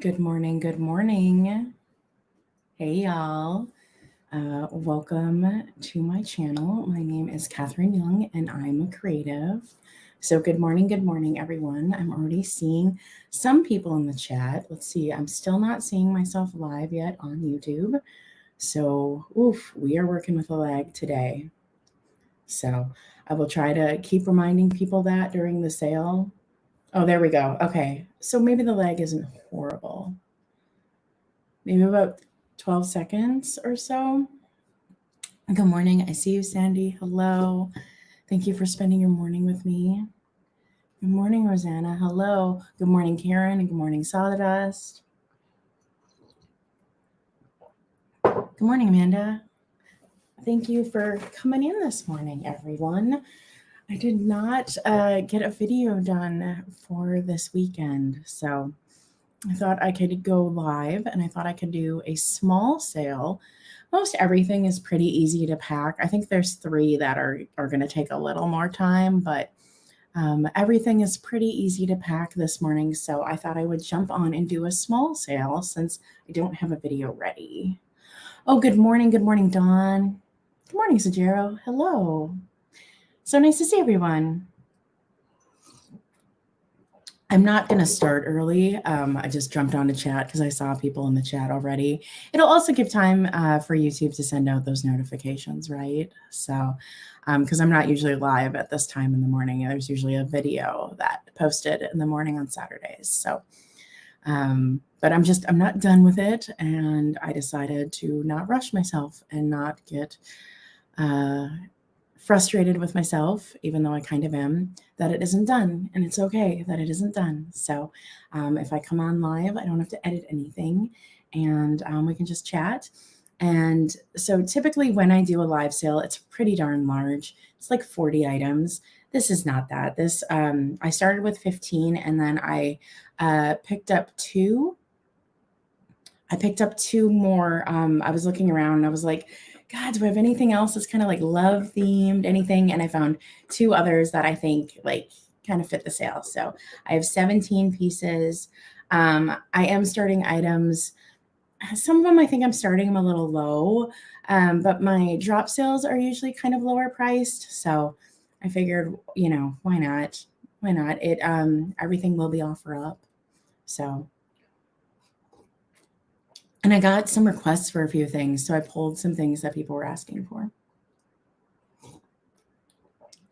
Good morning. Good morning. Hey, y'all. Welcome to my channel. My name is Katherine Young, and I'm a creative. So, good morning, everyone. I'm already seeing some people in the chat. Let's see, I'm still not seeing myself live yet on YouTube. So, we are working with a lag today. So, I will try to keep reminding people that during the sale. Oh, there we go. Okay. So, maybe the lag isn't horrible. Maybe about 12 seconds or so. Good morning. I see you, Sandy. Hello. Thank you for spending your morning with me. Good morning, Rosanna. Hello. Good morning, Karen. And good morning, Sawdust. Good morning, Amanda. Thank you for coming in this morning, everyone. I did not get a video done for this weekend, so I thought I could go live and I thought I could do a small sale. Most everything is pretty easy to pack. I think there's 3 that are going to take a little more time, but everything is pretty easy to pack this morning. So I thought I would jump on and do a small sale since I don't have a video ready. Oh, good morning. Good morning, Dawn. Good morning, Sajero. Hello. So nice to see everyone. I'm not going to start early. I just jumped on to chat because I saw people in the chat already. It'll also give time for YouTube to send out those notifications, right? So, because I'm not usually live at this time in the morning. There's usually a video that posted in the morning on Saturdays. So, but I'm not done with it. And I decided to not rush myself and not get frustrated with myself, even though I kind of am, that it isn't done. And it's okay that it isn't done. So if I come on live, I don't have to edit anything and we can just chat. And so typically when I do a live sale, it's pretty darn large. It's like 40 items. This is not that. This I started with 15 and then I picked up 2. I picked up 2 more. I was looking around and I was like, God, do I have anything else that's kind of like love themed, anything? And I found 2 others that I think like kind of fit the sale. So I have 17 pieces. I am starting items. Some of them, I think I'm starting them a little low, but my drop sales are usually kind of lower priced. So I figured, why not? Why not? Everything will be offer up. So and I got some requests for a few things, so I pulled some things that people were asking for.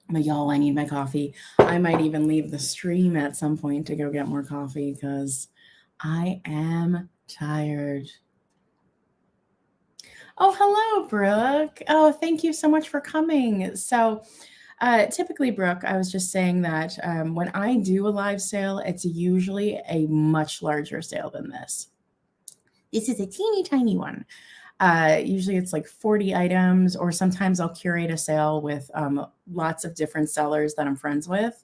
But y'all, I need my coffee. I might even leave the stream at some point to go get more coffee because I am tired. Oh, hello, Brooke. Oh, thank you so much for coming. So, typically, Brooke, I was just saying that when I do a live sale, it's usually a much larger sale than this. This is a teeny tiny one. Usually it's like 40 items, or sometimes I'll curate a sale with lots of different sellers that I'm friends with.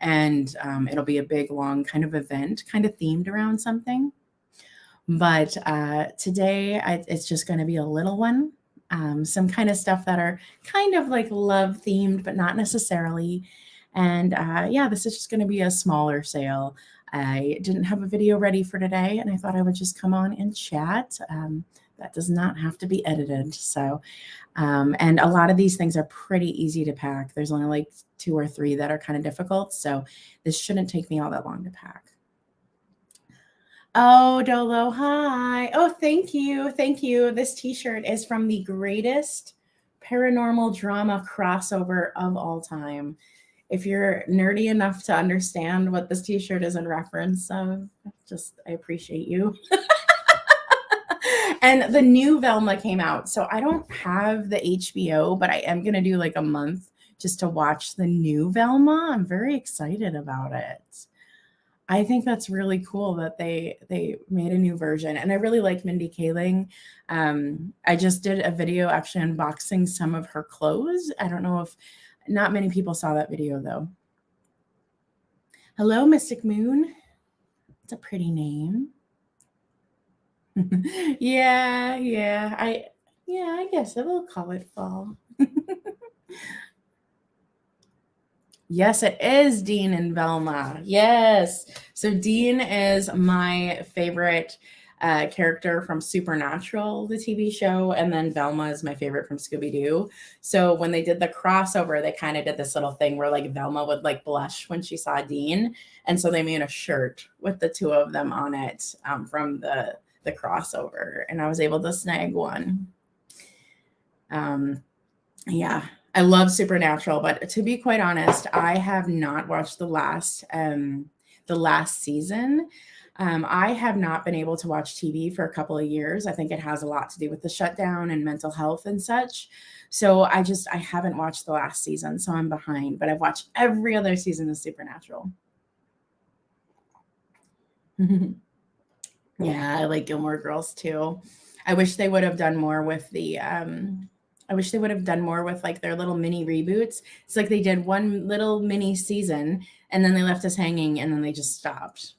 And it'll be a big, long kind of event, kind of themed around something. But today it's just going to be a little one. Some kind of stuff that are kind of like love themed, but not necessarily. And yeah, this is just going to be a smaller sale. I didn't have a video ready for today, and I thought I would just come on and chat. That does not have to be edited. So, and a lot of these things are pretty easy to pack. There's only like 2 or 3 that are kind of difficult. So this shouldn't take me all that long to pack. Oh, Dolo, hi. Oh, thank you. Thank you. This t-shirt is from the greatest paranormal drama crossover of all time. If you're nerdy enough to understand what this t-shirt is in reference of, I appreciate you. And the new Velma came out. So I don't have the HBO, but I am going to do like a month just to watch the new Velma. I'm very excited about it. I think that's really cool that they made a new version, and I really like Mindy Kaling. I just did a video actually unboxing some of her clothes. I don't know if not many people saw that video though. Hello, Mystic Moon. It's a pretty name. yeah, I guess I will call it fall. Yes, it is Dean and Velma. Yes. So Dean is my favorite character from Supernatural, the TV show, and then Velma is my favorite from Scooby Doo. So when they did the crossover, they kind of did this little thing where like Velma would like blush when she saw Dean, and so they made a shirt with the two of them on it from the crossover, and I was able to snag one. Um, yeah, I love Supernatural, but to be quite honest, I have not watched the last season. I have not been able to watch TV for a couple of years. I think it has a lot to do with the shutdown and mental health and such. So I haven't watched the last season, so I'm behind, but I've watched every other season of Supernatural. Yeah, I like Gilmore Girls too. I wish they would have done more with the I wish they would have done more with like their little mini reboots. It's like they did one little mini season and then they left us hanging and then they just stopped.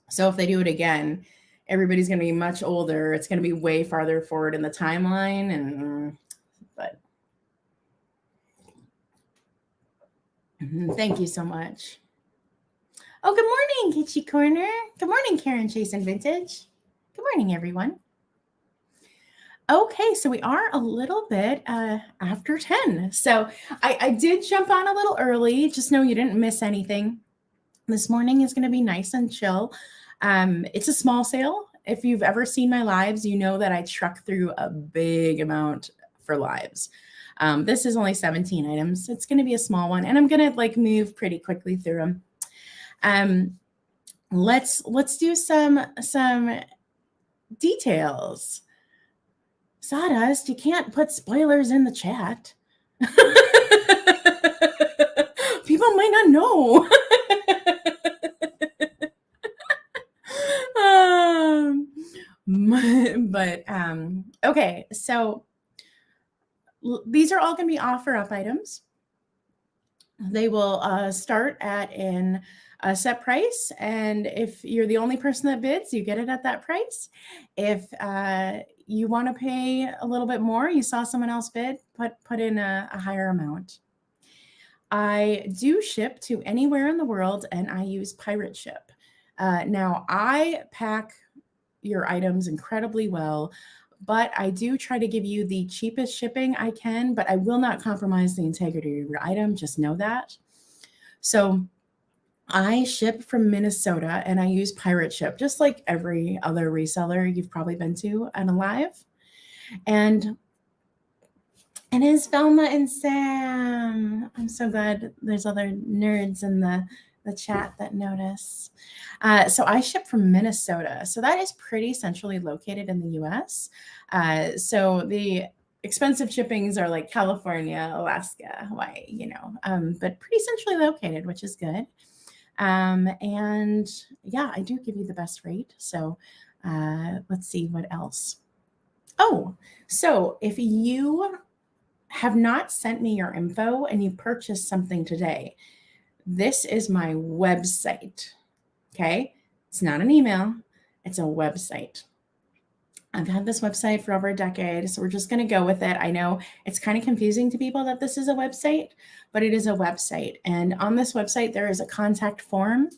So if they do it again, everybody's going to be much older. It's going to be way farther forward in the timeline and but thank you so much. Oh, good morning, Kitschy Corner. Good morning, Karen Chase and Vintage. Good morning, everyone. Okay, so we are a little bit after 10. So I did jump on a little early. Just know you didn't miss anything. This morning is going to be nice and chill. It's a small sale. If you've ever seen my lives, you know that I truck through a big amount for lives. This is only 17 items. It's going to be a small one, and I'm going to like move pretty quickly through them. Let's do some details. Sawdust, you can't put spoilers in the chat. People might not know. Okay, so these are all going to be offer up items. They will start at a set price, and if you're the only person that bids, you get it at that price. If you want to pay a little bit more, you saw someone else bid, put in a higher amount. I do ship to anywhere in the world, and I use pirate ship. Now, I pack your items incredibly well, but I do try to give you the cheapest shipping I can, but I will not compromise the integrity of your item. Just know that. So I ship from Minnesota and I use pirate ship, just like every other reseller you've probably been to and alive. And it is Velma and Sam. I'm so glad there's other nerds in the chat that notice. So I ship from Minnesota. So that is pretty centrally located in the US. So the expensive shippings are like California, Alaska, Hawaii, but pretty centrally located, which is good. And yeah, I do give you the best rate. So let's see what else. Oh, so if you have not sent me your info and you purchased something today, this is my website. Okay. It's not an email. It's a website. I've had this website for over a decade, so we're just going to go with it. I know it's kind of confusing to people that this is a website, but it is a website. And on this website, there is a contact form,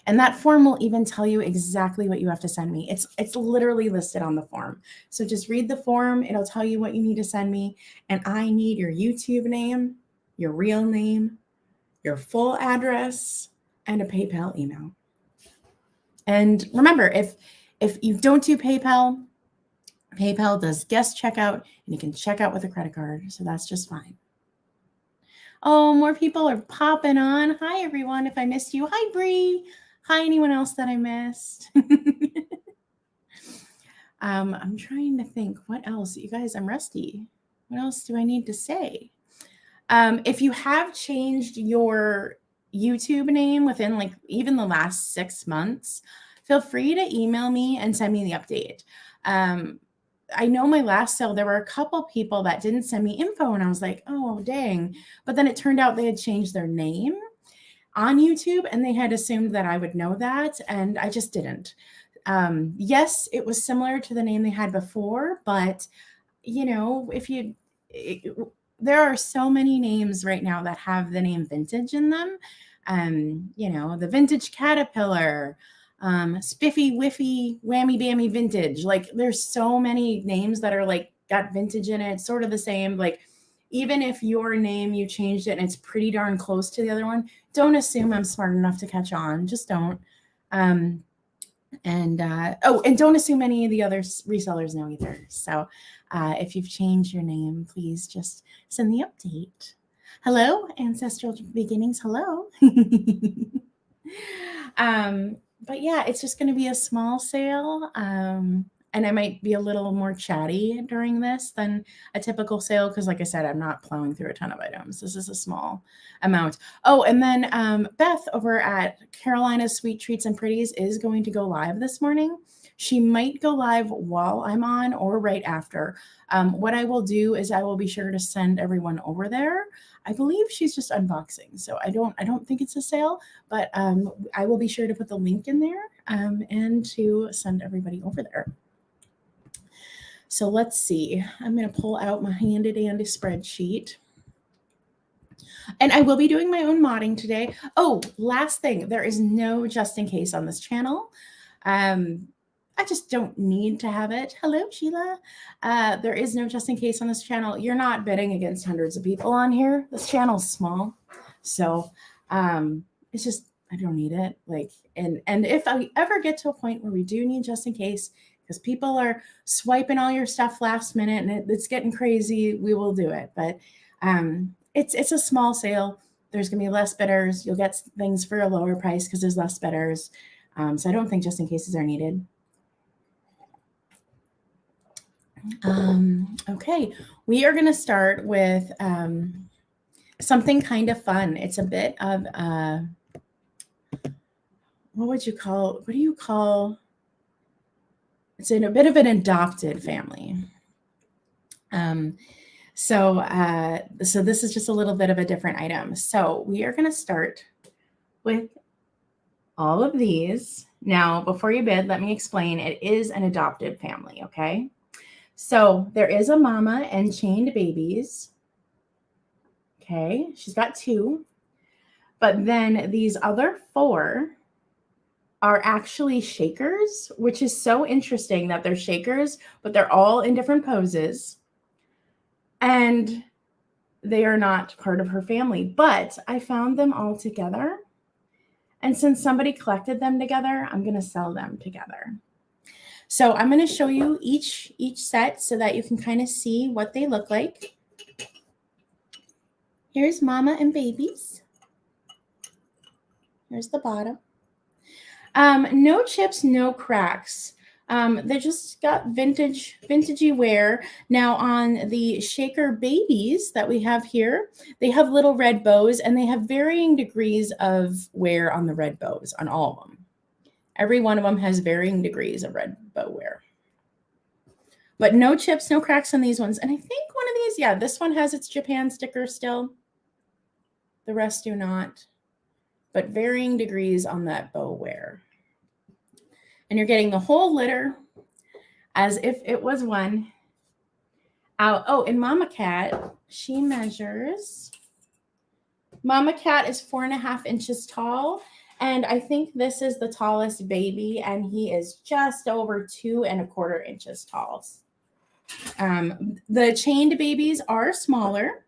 and that form will even tell you exactly what you have to send me. It's literally listed on the form. So just read the form. It'll tell you what you need to send me. And I need your YouTube name, your real name, your full address, and a PayPal email. And remember, if you don't do PayPal, PayPal does guest checkout, and you can check out with a credit card. So that's just fine. Oh, more people are popping on. Hi, everyone. If I missed you, hi, Bree. Hi, anyone else that I missed. I'm trying to think what else. You guys, I'm rusty. What else do I need to say? If you have changed your YouTube name within like even the last 6 months, feel free to email me and send me the update. I know my last sale, there were a couple people that didn't send me info and I was like, oh, dang. But then it turned out they had changed their name on YouTube and they had assumed that I would know that. And I just didn't. Yes, it was similar to the name they had before, but if there are so many names right now that have the name vintage in them. You know, the vintage caterpillar, spiffy whiffy whammy bammy vintage. Like there's so many names that are like got vintage in it, sort of the same. Like even if your name you changed it and it's pretty darn close to the other one, don't assume I'm smart enough to catch on. Just don't. And don't assume any of the other resellers know either. So if you've changed your name, please just send the update. Hello, Ancestral Beginnings. Hello. But yeah, it's just going to be a small sale. And I might be a little more chatty during this than a typical sale because, like I said, I'm not plowing through a ton of items. This is a small amount. Oh, and then Beth over at Carolina's Sweet Treats and Pretties is going to go live this morning. She might go live while I'm on or right after. What I will do is I will be sure to send everyone over there. I believe she's just unboxing, so I don't think it's a sale, but I will be sure to put the link in there and to send everybody over there. So let's see. I'm going to pull out my handy dandy spreadsheet. And I will be doing my own modding today. Oh, last thing, there is no just in case on this channel. I just don't need to have it. Hello, Sheila. There is no just in case on this channel. You're not bidding against hundreds of people on here. This channel's small. So it's just, I don't need it. Like, and if I ever get to a point where we do need just in case, because people are swiping all your stuff last minute and it's getting crazy, we will do it. But it's a small sale. There's going to be less bidders. You'll get things for a lower price because there's less bidders. So I don't think just in cases are needed. Okay, we are going to start with something kind of fun. It's a bit of what do you call? It's in a bit of an adopted family. So this is just a little bit of a different item. So we are going to start with all of these. Now, before you bid, let me explain. It is an adopted family, okay? So there is a mama and chained babies. Okay, she's got 2. But then these other 4 are actually shakers, which is so interesting that they're shakers, but they're all in different poses. And they are not part of her family. But I found them all together. And since somebody collected them together, I'm going to sell them together. So I'm going to show you each set so that you can kind of see what they look like. Here's mama and babies. Here's the bottom. No chips, no cracks. They just got vintagey wear. Now on the shaker babies that we have here, they have little red bows and they have varying degrees of wear on the red bows on all of them. Every one of them has varying degrees of red bow wear. But no chips, no cracks on these ones. And I think one of these, yeah, this one has its Japan sticker still. The rest do not. But varying degrees on that bow wear. And you're getting the whole litter as if it was one. Oh, and Mama Cat, she measures. Mama Cat is 4.5 inches tall. And I think this is the tallest baby, and he is just over 2.25 inches tall. The chained babies are smaller.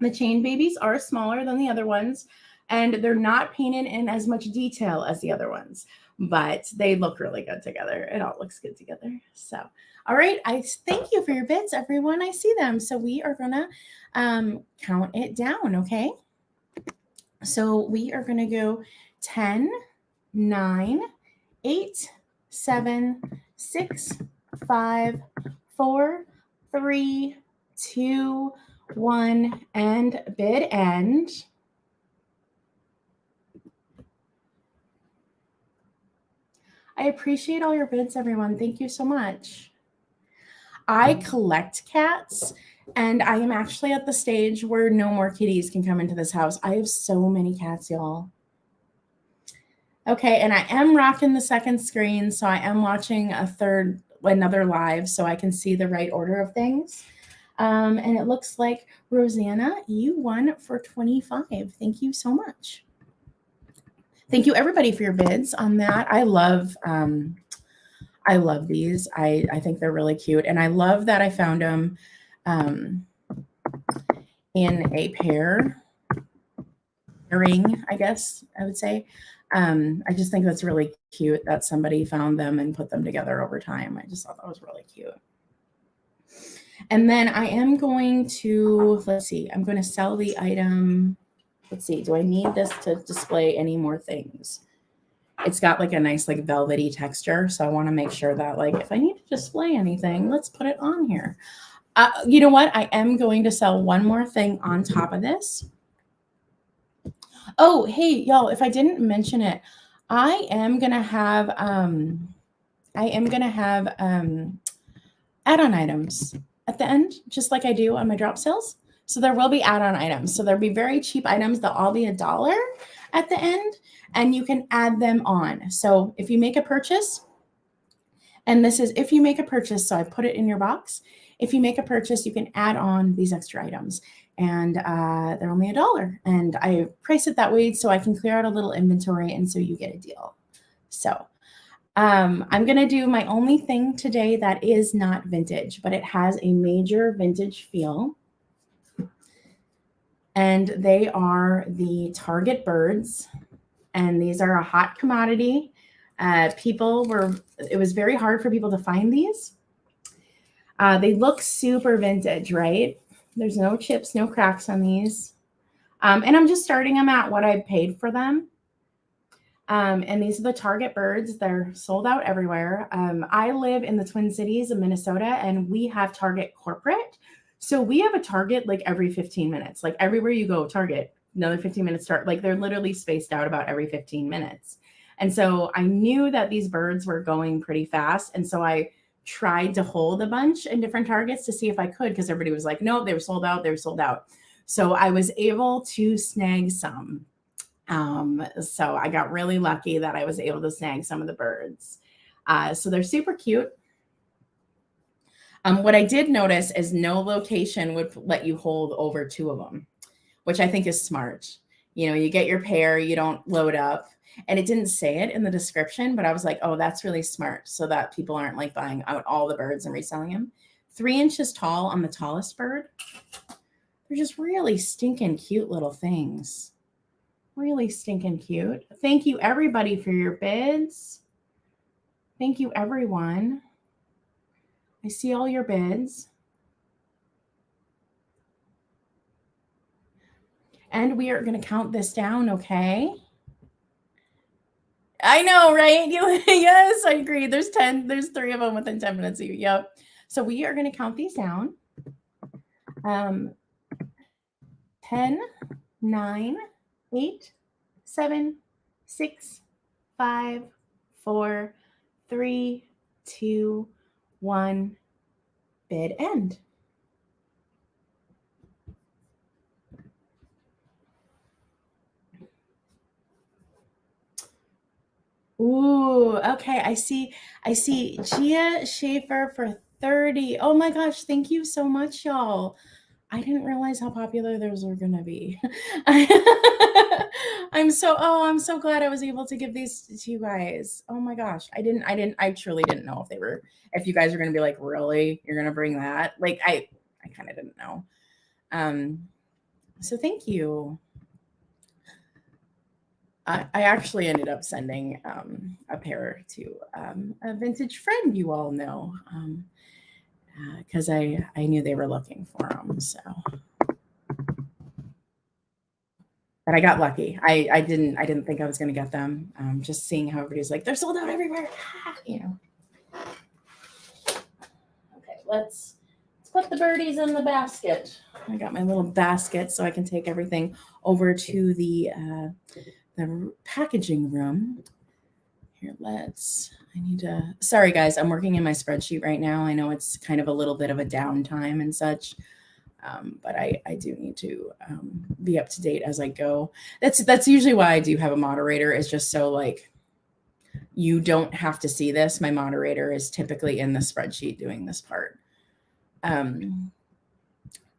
The chained babies are smaller than the other ones, and they're not painted in as much detail as the other ones, but they look really good together. It all looks good together. So, all right. I thank you for your bids, everyone. I see them. So we are going to count it down, okay? So we are going to go 10, 9, 8, 7, 6, 5, 4, 3, 2, 1, and bid end. I appreciate all your bids, everyone. Thank you so much. I collect cats, and I am actually at the stage where no more kitties can come into this house. I have so many cats, y'all. Okay, and I am rocking the second screen, so I am watching another live so I can see the right order of things. And it looks like Rosanna, you won for 25. Thank you so much. Thank you everybody for your bids on that. I love these. I think they're really cute. And I love that I found them in a pairing, I guess I would say. I just think that's really cute that somebody found them and put them together over time. I just thought that was really cute. And then I am going to, let's see, I'm going to sell the item. Let's see, do I need this to display any more things? It's got like a nice like velvety texture. So I want to make sure that like if I need to display anything, let's put it on here. You know what? I am going to sell one more thing on top of this. Oh, hey, y'all, if I didn't mention it, I am going to have add-on items at the end, just like I do on my drop sales. So there will be add-on items. So there'll be very cheap items. They'll all be $1 at the end, and you can add them on. So if you make a purchase, and this is if you make a purchase, so I put it in your box. If you make a purchase, you can add on these extra items, and they're only $1. And I price it that way so I can clear out a little inventory, and so you get a deal. So I'm going to do my only thing today that is not vintage, but it has a major vintage feel. And they are the Target birds. And these are a hot commodity. It was very hard for people to find these. They look super vintage, right? There's no chips, no cracks on these. And I'm just starting them at what I paid for them. And these are the Target birds. They're sold out everywhere. I live in the Twin Cities of Minnesota, and we have Target corporate. So we have a Target like every 15 minutes. Like everywhere you go, Target, another 15 minutes start. Like they're literally spaced out about every 15 minutes. And so I knew that these birds were going pretty fast. And so I tried to hold a bunch in different Targets to see if I could, because everybody was like, no, they were sold out. They were sold out. So I was able to snag some. So I got really lucky that I was able to snag some of the birds. So they're super cute. What I did notice is no location would let you hold over 2 of them, which I think is smart. You know, you get your pair, you don't load up. And it didn't say it in the description, but I was like, oh, that's really smart, so that people aren't like buying out all the birds and reselling them. 3 inches tall on the tallest bird. They're just really stinking cute little things. Really stinking cute. Thank you, everybody, for your bids. Thank you, everyone. I see all your bids. And we are going to count this down, okay? I know, right? Yes, I agree. There's 10. There's 3 of them within 10 minutes of you. Yep. So we are going to count these down. 10, 9, 8, 7, 6, 5, 4, 3, 2, 1. Bid end. Ooh, okay. I see Gia Schaefer for 30. Oh my gosh, thank you so much, y'all. I didn't realize how popular those were gonna be. I'm so glad I was able to give these to you guys. Oh my gosh. I truly didn't know if you guys are gonna be like, really? You're gonna bring that? Like I kind of didn't know. So thank you. I actually ended up sending a pair to a vintage friend you all know, because I knew they were looking for them. So, but I got lucky. I didn't think I was going to get them. Just seeing how everybody's like, they're sold out everywhere. You know. Okay, let's put the birdies in the basket. I got my little basket so I can take everything over to the packaging room. Here, sorry guys, I'm working in my spreadsheet right now. I know it's kind of a little bit of a downtime and such, but I do need to be up to date as I go. That's usually why I do have a moderator, is just so like you don't have to see this. My moderator is typically in the spreadsheet doing this part.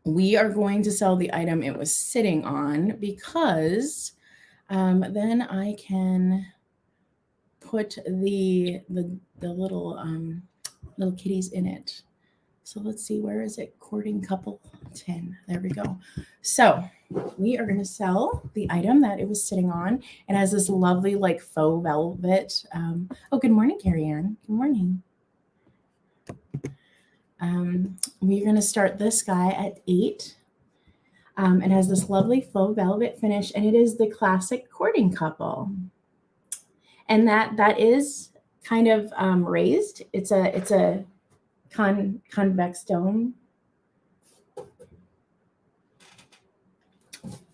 we are going to sell the item it was sitting on because then I can put the little little kitties in it. So let's see, where is it? Courting couple 10. There we go. So we are going to sell the item that it was sitting on. It has this lovely like faux velvet. Oh, good morning, Carrie Ann. Good morning. We're going to start this guy at 8. It has this lovely faux velvet finish, and it is the classic courting couple. And that is kind of raised. It's a convex dome.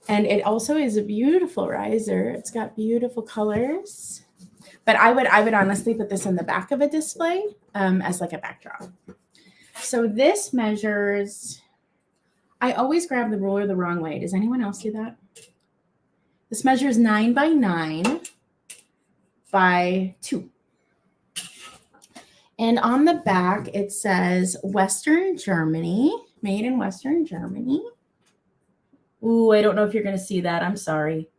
And it also is a beautiful riser. It's got beautiful colors. But I would honestly put this in the back of a display as like a backdrop. So this measures, I always grab the ruler the wrong way. Does anyone else do that? This measures 9 by 9 by 2. And on the back, it says Western Germany, made in Western Germany. Ooh, I don't know if you're going to see that. I'm sorry.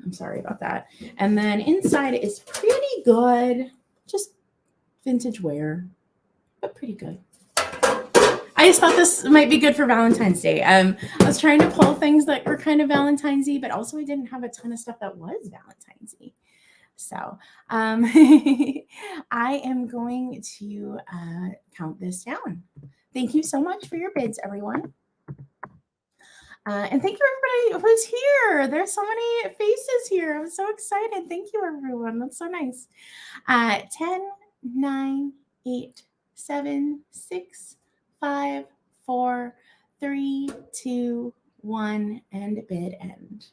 I'm sorry about that. And then inside is pretty good. Just vintage wear, but pretty good. I just thought this might be good for Valentine's Day. I was trying to pull things that were kind of Valentine's-y, but also I didn't have a ton of stuff that was Valentine's-y. So I am going to count this down. Thank you so much for your bids, everyone. And thank you, everybody who's here. There's so many faces here. I'm so excited. Thank you, everyone. That's so nice. 10, 9, 8, 7, 6, 5, 4, 3, 2, 1, and bid end.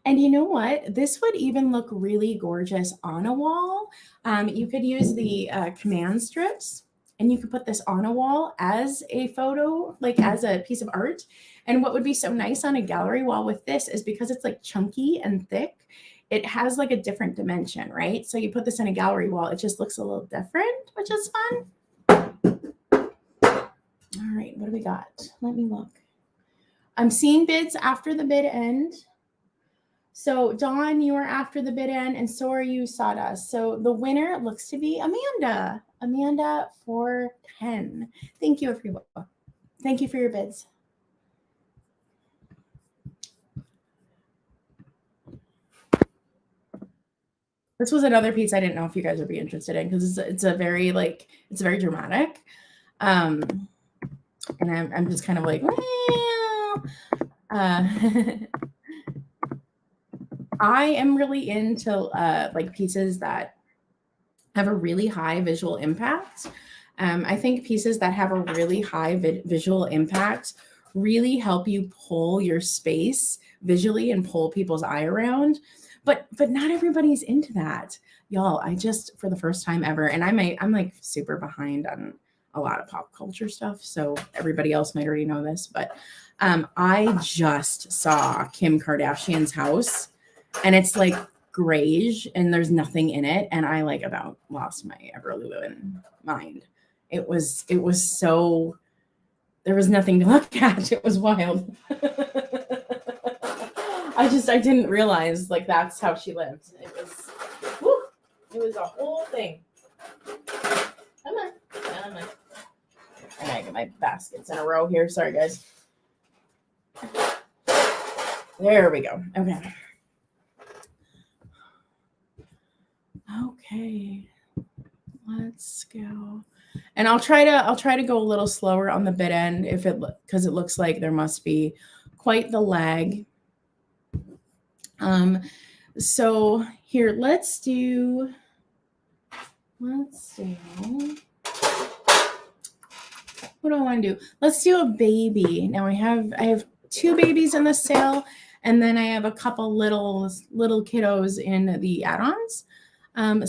And you know what? This would even look really gorgeous on a wall. You could use the command strips, and you could put this on a wall as a photo, like as a piece of art. And what would be so nice on a gallery wall with this is because it's like chunky and thick, it has like a different dimension, right? So you put this in a gallery wall, it just looks a little different, which is fun. All right, what do we got? Let me look. I'm seeing bids after the bid end. So Dawn, you are after the bid end, and so are you, Sawdust. So the winner looks to be Amanda. Amanda for 10. Thank you, everyone. Thank you for your bids. This was another piece I didn't know if you guys would be interested in because it's very dramatic. And I'm just kind of like, I am really into like pieces that have a really high visual impact. I think pieces that have a really high visual impact really help you pull your space visually and pull people's eye around. But not everybody's into that, y'all. I just, for the first time ever, and I'm like super behind on a lot of pop culture stuff, so everybody else might already know this, but I just saw Kim Kardashian's house, and it's like grayish, and there's nothing in it, and I like about lost my ever-living mind. It was so, there was nothing to look at. It was wild. I didn't realize like that's how she lived. It was a whole thing. Come on. I gotta get my baskets in a row here. Sorry, guys. There we go. Okay. Let's go. And I'll try to go a little slower on the bid end because it looks like there must be quite the lag. So here, let's do. What do I want to do? Let's do a baby. Now I have 2 babies in the sale, and then I have a couple little kiddos in the add-ons.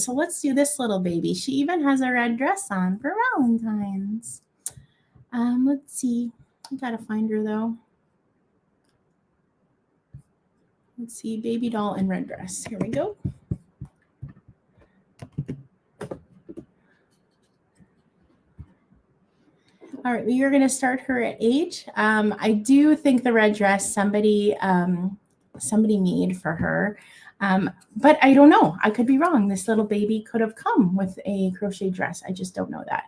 So let's do this little baby. She even has a red dress on for Valentine's. Let's see. I gotta find her though. Let's see, baby doll in red dress. Here we go. All right, you're going to start her at 8. I do think the red dress somebody made for her. But I don't know. I could be wrong. This little baby could have come with a crochet dress. I just don't know that.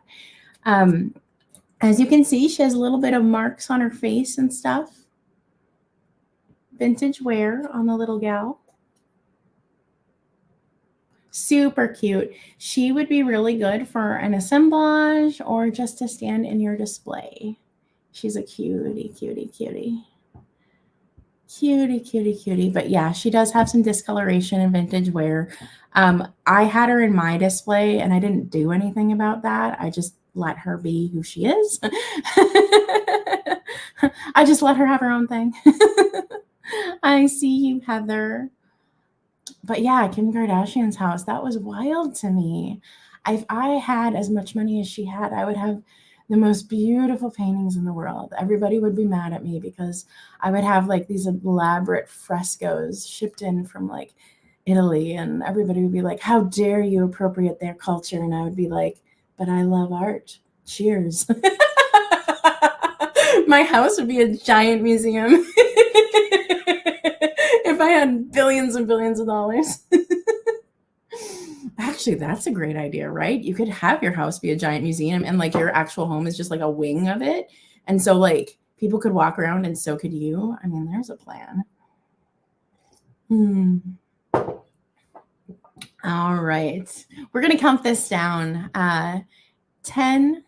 As you can see, she has a little bit of marks on her face and stuff. Vintage wear on the little gal. Super cute. She would be really good for an assemblage or just to stand in your display. She's a cutie, cutie, cutie. Cutie, cutie, cutie. But yeah, she does have some discoloration and vintage wear. I had her in my display and I didn't do anything about that. I just let her be who she is. I just let her have her own thing. I see you, Heather. But yeah, Kim Kardashian's house, that was wild to me. If I had as much money as she had, I would have the most beautiful paintings in the world. Everybody would be mad at me because I would have like these elaborate frescoes shipped in from like Italy, and everybody would be like, how dare you appropriate their culture? And I would be like, but I love art. Cheers. My house would be a giant museum if I had billions and billions of dollars. Actually, that's a great idea, right? You could have your house be a giant museum and like your actual home is just like a wing of it. And so like people could walk around and so could you. I mean, there's a plan. All right. We're going to count this down. 10,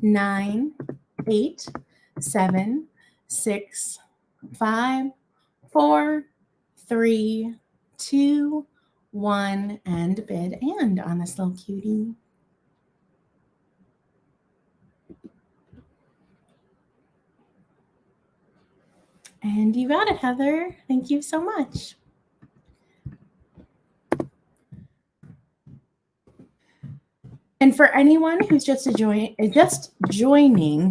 9, 8, 7, 6, 5, 4, 3, 2, 1, and bid and on this little cutie. And you got it, Heather. Thank you so much. And for anyone who's just joining,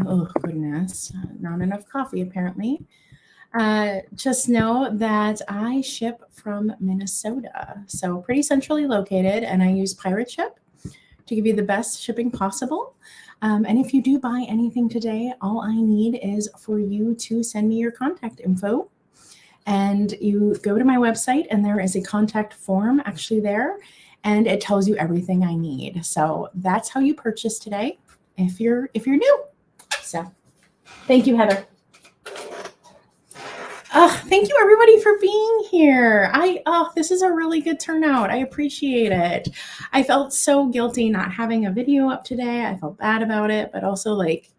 oh goodness, not enough coffee apparently. Just know that I ship from Minnesota, so pretty centrally located, and I use Pirate Ship to give you the best shipping possible. And if you do buy anything today, all I need is for you to send me your contact info. And you go to my website, and there is a contact form actually there, and it tells you everything I need. So that's how you purchase today if you're new. So thank you, Heather. Thank you everybody for being here. This is a really good turnout. I appreciate it. I felt so guilty not having a video up today. I felt bad about it, but also like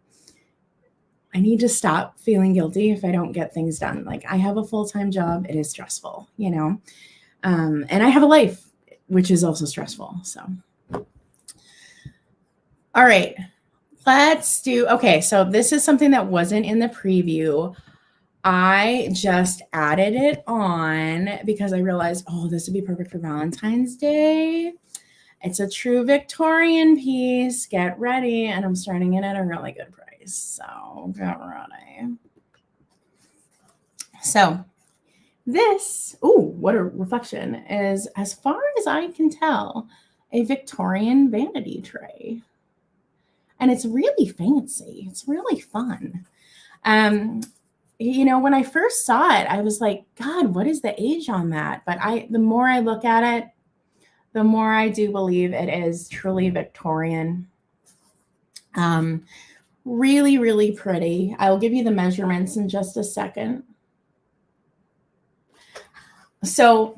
I need to stop feeling guilty if I don't get things done. Like I have a full-time job. It is stressful, you know, and I have a life, which is also stressful. So, all right, okay. So this is something that wasn't in the preview. I just added it on because I realized, oh, this would be perfect for Valentine's Day. It's a true Victorian piece. Get ready. And I'm starting it at a really good price. So get ready. So this, what a reflection, is, as far as I can tell, a Victorian vanity tray. And it's really fancy. It's really fun. You know, when I first saw it, I was like, God, what is the age on that? But the more I look at it, the more I do believe it is truly Victorian. Really, really pretty. I'll give you the measurements in just a second. So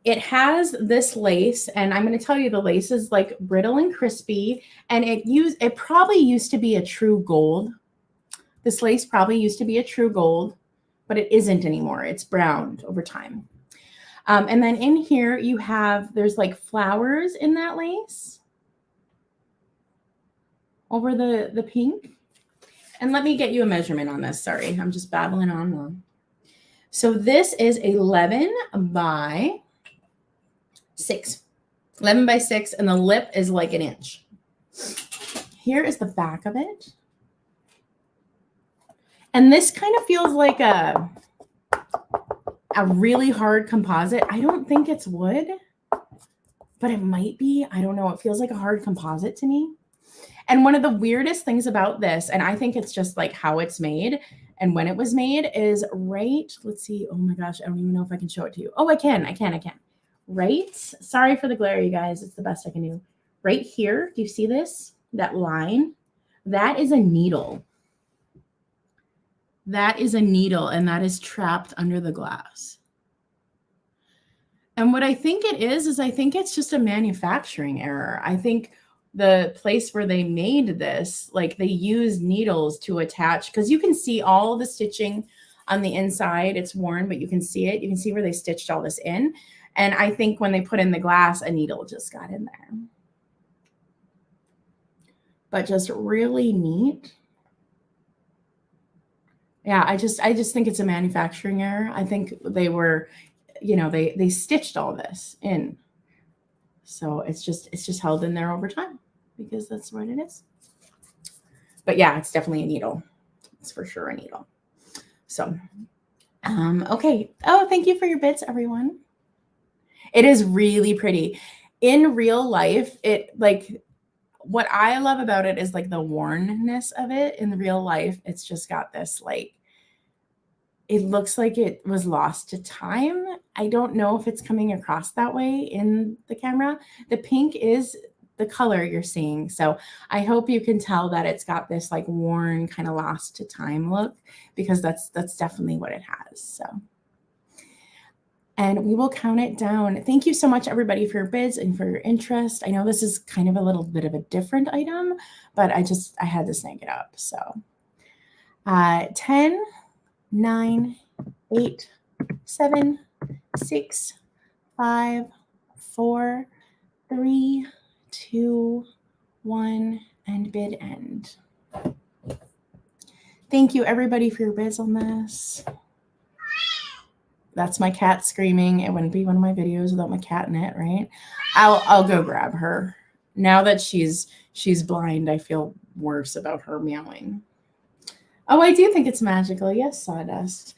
it has this lace, and I'm going to tell you the lace is like brittle and crispy, and it probably used to be a true gold. This lace probably used to be a true gold, but it isn't anymore. It's browned over time. And then in here there's like flowers in that lace over the pink. And let me get you a measurement on this. Sorry, I'm just babbling on. So this is 11 by 6. 11 by 6, and the lip is like an inch. Here is the back of it. And this kind of feels like a really hard composite. I don't think it's wood, but it might be. I don't know. It feels like a hard composite to me. And one of the weirdest things about this, and I think it's just like how it's made and when it was made, is right. Let's see. Oh my gosh, I don't even know if I can show it to you. Oh, I can. Right. Sorry for the glare, you guys. It's the best I can do. Right here. Do you see this? That line? That is a needle. That is a needle, and that is trapped under the glass. And what I think it is I think it's just a manufacturing error. I think the place where they made this, like they used needles to attach, because you can see all the stitching on the inside. It's worn, but you can see it. You can see where they stitched all this in. And I think when they put in the glass, a needle just got in there. But just really neat. Yeah, I just think it's a manufacturing error. I think they were, they stitched all this in. So it's just held in there over time because that's what it is. But yeah, it's definitely a needle. It's for sure a needle. So, okay. Oh, thank you for your bits, everyone. It is really pretty. In real life, what I love about it is like the wornness of it. In the real life, it's just got this it looks like it was lost to time. I don't know if it's coming across that way in the camera. The pink is the color you're seeing. So I hope you can tell that it's got this like worn kind of lost to time look, because that's definitely what it has. So, and we will count it down. Thank you so much, everybody, for your bids and for your interest. I know this is kind of a little bit of a different item, but I had to snag it up. So 10, 9, 8, 7, 6, 5, 4, 3, 2, 1, and bid end. Thank you, everybody, for your bids on this. That's my cat screaming. It wouldn't be one of my videos without my cat in it, right? I'll go grab her. Now that she's blind, I feel worse about her meowing. Oh, I do think it's magical. Yes, Sawdust.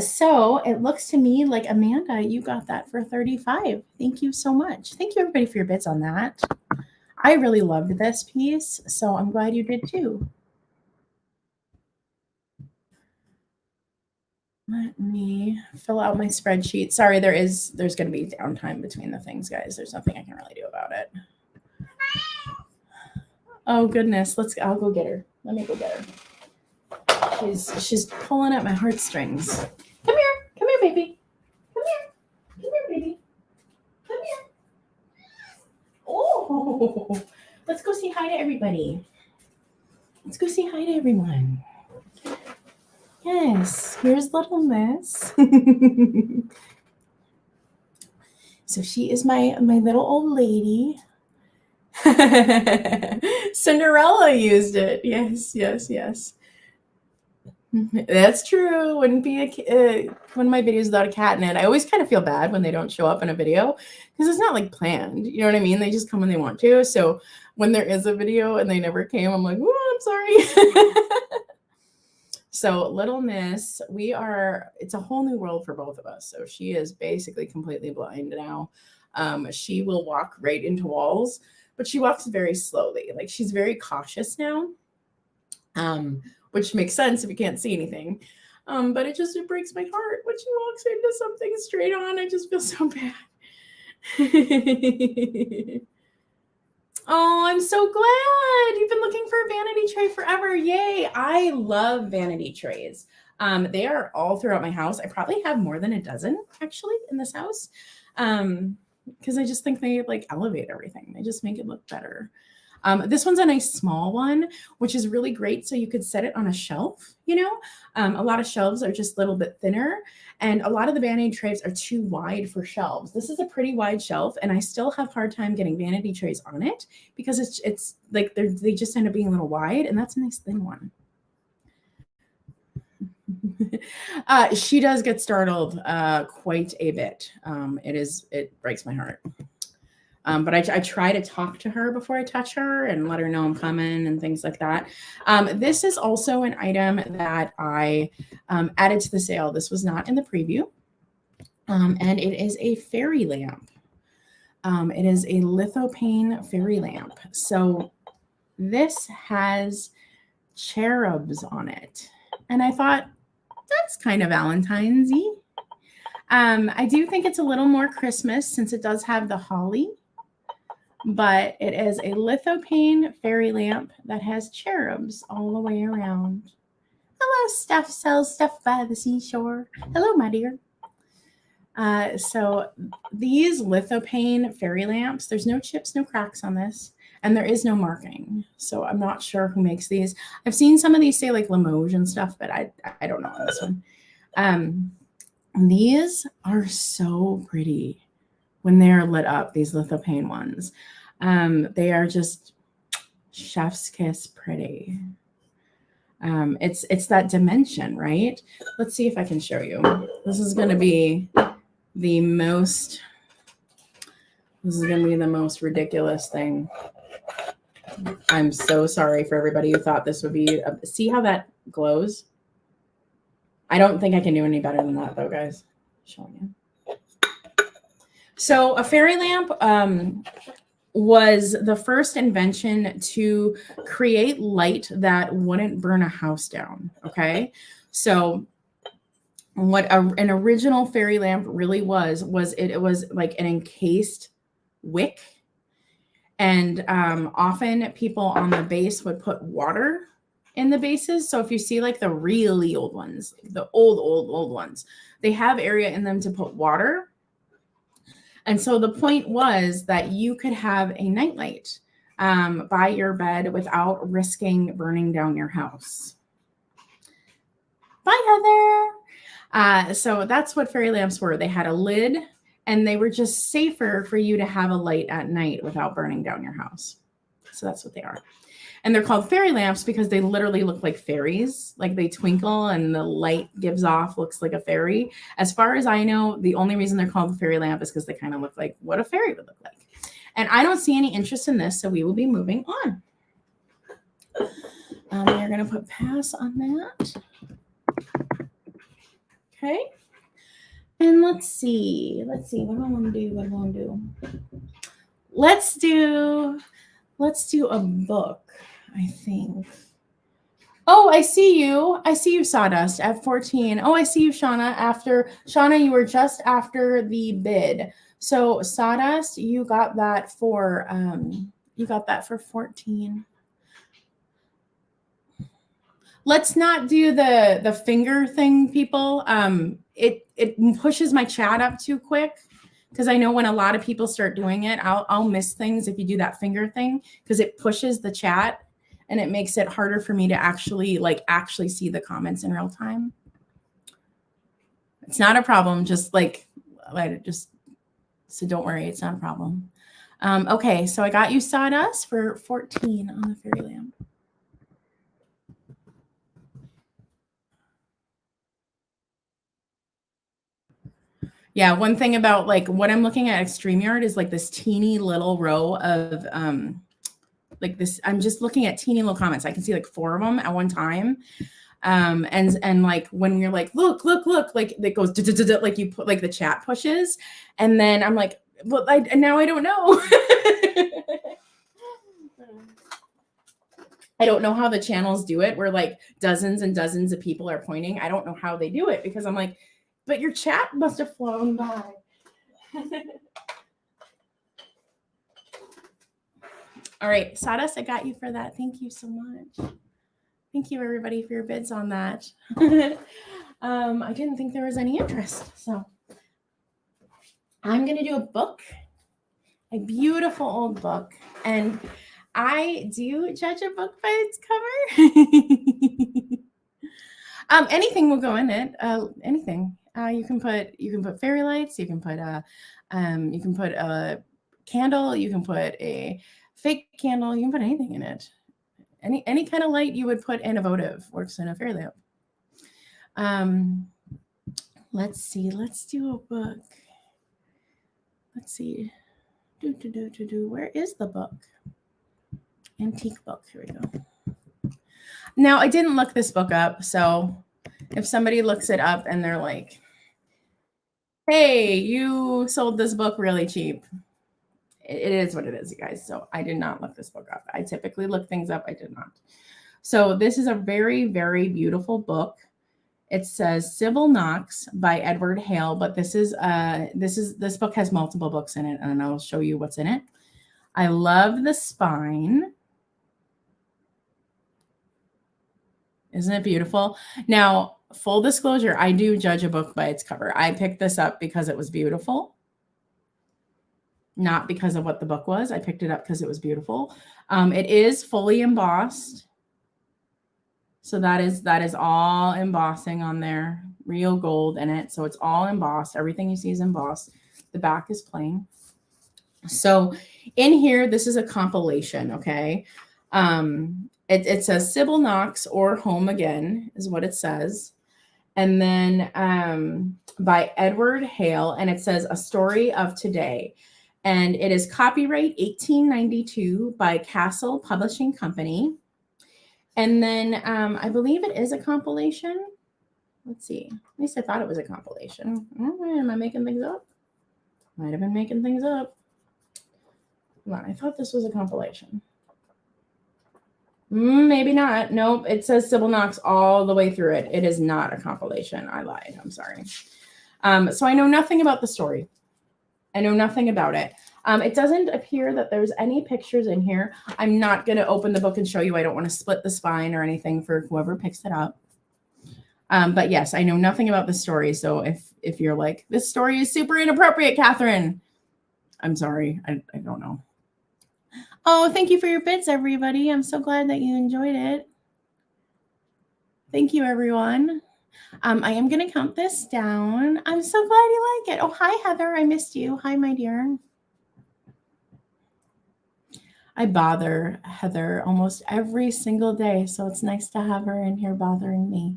So it looks to me like, Amanda, you got that for 35. Thank you so much. Thank you, everybody, for your bits on that. I really loved this piece, so I'm glad you did too. Let me fill out my spreadsheet. Sorry, there's going to be downtime between the things, guys. There's nothing I can really do about it. Oh, goodness. I'll go get her. Let me go get her. She's pulling at my heartstrings. Come here, baby. Come here, baby. Come here. Oh, let's go say hi to everybody. Let's go say hi to everyone. Yes, here's little Miss. So she is my little old lady. Cinderella used it. Yes. That's true. Wouldn't be one of my videos without a cat in it. I always kind of feel bad when they don't show up in a video, because it's not like planned. You know what I mean? They just come when they want to. So when there is a video and they never came, I'm like, oh, I'm sorry. So little Miss, it's a whole new world for both of us. So she is basically completely blind now. She will walk right into walls, but she walks very slowly. Like, she's very cautious now. Which makes sense if you can't see anything. But it breaks my heart when she walks into something straight on. I just feel so bad. Oh, I'm so glad. You've been looking for a vanity tray forever. Yay. I love vanity trays. They are all throughout my house. I probably have more than a dozen, actually, in this house. Because I just think they elevate everything. They just make it look better. This one's a nice small one, which is really great. So you could set it on a shelf, a lot of shelves are just a little bit thinner, and a lot of the vanity trays are too wide for shelves. This is a pretty wide shelf, and I still have a hard time getting vanity trays on it because it's like they just end up being a little wide, and that's a nice thin one. She does get startled quite a bit. It breaks my heart. But I try to talk to her before I touch her and let her know I'm coming and things like that. This is also an item that I added to the sale. This was not in the preview. And it is a fairy lamp. It is a Lithopane fairy lamp. So this has cherubs on it. And I thought, that's kind of Valentine's-y. I do think it's a little more Christmas since it does have the holly, but it is a Lithopane fairy lamp that has cherubs all the way around. Hello, Steph sells stuff by the seashore. Hello, my dear. So these Lithopane fairy lamps, there's no chips, no cracks on this, and there is no marking. So I'm not sure who makes these. I've seen some of these say like Limoges and stuff, but I don't know on this one. These are so pretty when they are lit up, these Lithopane ones. They are just chef's kiss pretty. It's that dimension, right? Let's see if I can show you. This is going to be the most ridiculous thing. I'm so sorry for everybody who thought this would be, see how that glows? I don't think I can do any better than that though, guys. Showing you. So a fairy lamp was the first invention to create light that wouldn't burn a house down. Okay. So what an original fairy lamp really was it was like an encased wick. And often people on the base would put water in the bases. So if you see like the really old ones, the old ones, they have area in them to put water. And so the point was that you could have a nightlight by your bed without risking burning down your house. Bye, Heather. So that's what fairy lamps were. They had a lid and they were just safer for you to have a light at night without burning down your house. So that's what they are. And they're called fairy lamps because they literally look like fairies. Like they twinkle and the light gives off, looks like a fairy. As far as I know, the only reason they're called a fairy lamp is because they kind of look like what a fairy would look like. And I don't see any interest in this, so we will be moving on. We're going to put pass on that. Okay. And let's see. What do I want to do? Let's do a book. I think. Oh, I see you. I see you, Sawdust, at 14. Oh, I see you, Shauna. Shauna, you were just after the bid. So Sawdust, you got that for 14. Let's not do the finger thing, people. It pushes my chat up too quick. Because I know when a lot of people start doing it, I'll miss things if you do that finger thing because it pushes the chat and it makes it harder for me to actually see the comments in real time. It's not a problem. So don't worry, it's not a problem. Okay, so I got you Sawdust for 14 on the fairy lamp. Yeah, one thing about like what I'm looking at StreamYard is like this teeny little row of like this. I'm just looking at teeny little comments. I can see like 4 of them at one time. And like when you're like, look, like it goes like you put like the chat pushes, and then I'm like, well, now I don't know. I don't know how the channels do it where like dozens and dozens of people are pointing. I don't know how they do it because I'm like, but your chat must have flown by. All right, Sawdust, I got you for that. Thank you so much. Thank you, everybody, for your bids on that. I didn't think there was any interest, so I'm going to do a book, a beautiful old book, and I do judge a book by its cover. Anything will go in it. Anything. You can put fairy lights. You can put a candle. You can put a fake candle. You can put anything in it. Any kind of light you would put in a votive works in a fairy lamp. Let's see. Let's do a book. Let's see. Where is the book? Antique book. Here we go. Now, I didn't look this book up, so if somebody looks it up and they're like, hey, you sold this book really cheap, it is what it is, you guys. So I did not look this book up. I typically look things up. I did not. So this is a very, very beautiful book. It says Civil Knox by Edward Hale, but this book has multiple books in it, and I'll show you what's in it. I love the spine. Isn't it beautiful? Now, full disclosure, I do judge a book by its cover. I picked this up because it was beautiful, not because of what the book was. I picked it up because it was beautiful. It is fully embossed. So that is all embossing on there, real gold in it. So it's all embossed. Everything you see is embossed. The back is plain. So in here, this is a compilation, okay? It says Sybil Knox or Home Again is what it says. And then by Edward Hale, and it says A Story of Today. And it is copyright 1892 by Castle Publishing Company. And then I believe it is a compilation. Let's see. At least I thought it was a compilation. Am I making things up? Might have been making things up. Come on, I thought this was a compilation. Maybe not. Nope. It says Sybil Knox all the way through it. It is not a compilation. I lied. I'm sorry. So I know nothing about the story. I know nothing about it. It doesn't appear that there's any pictures in here. I'm not going to open the book and show you. I don't want to split the spine or anything for whoever picks it up. But yes, I know nothing about the story. So if you're like, this story is super inappropriate, Catherine, I'm sorry. I don't know. Oh, thank you for your bits, everybody. I'm so glad that you enjoyed it. Thank you, everyone. I am going to count this down. I'm so glad you like it. Oh, hi, Heather. I missed you. Hi, my dear. I bother Heather almost every single day, so it's nice to have her in here bothering me.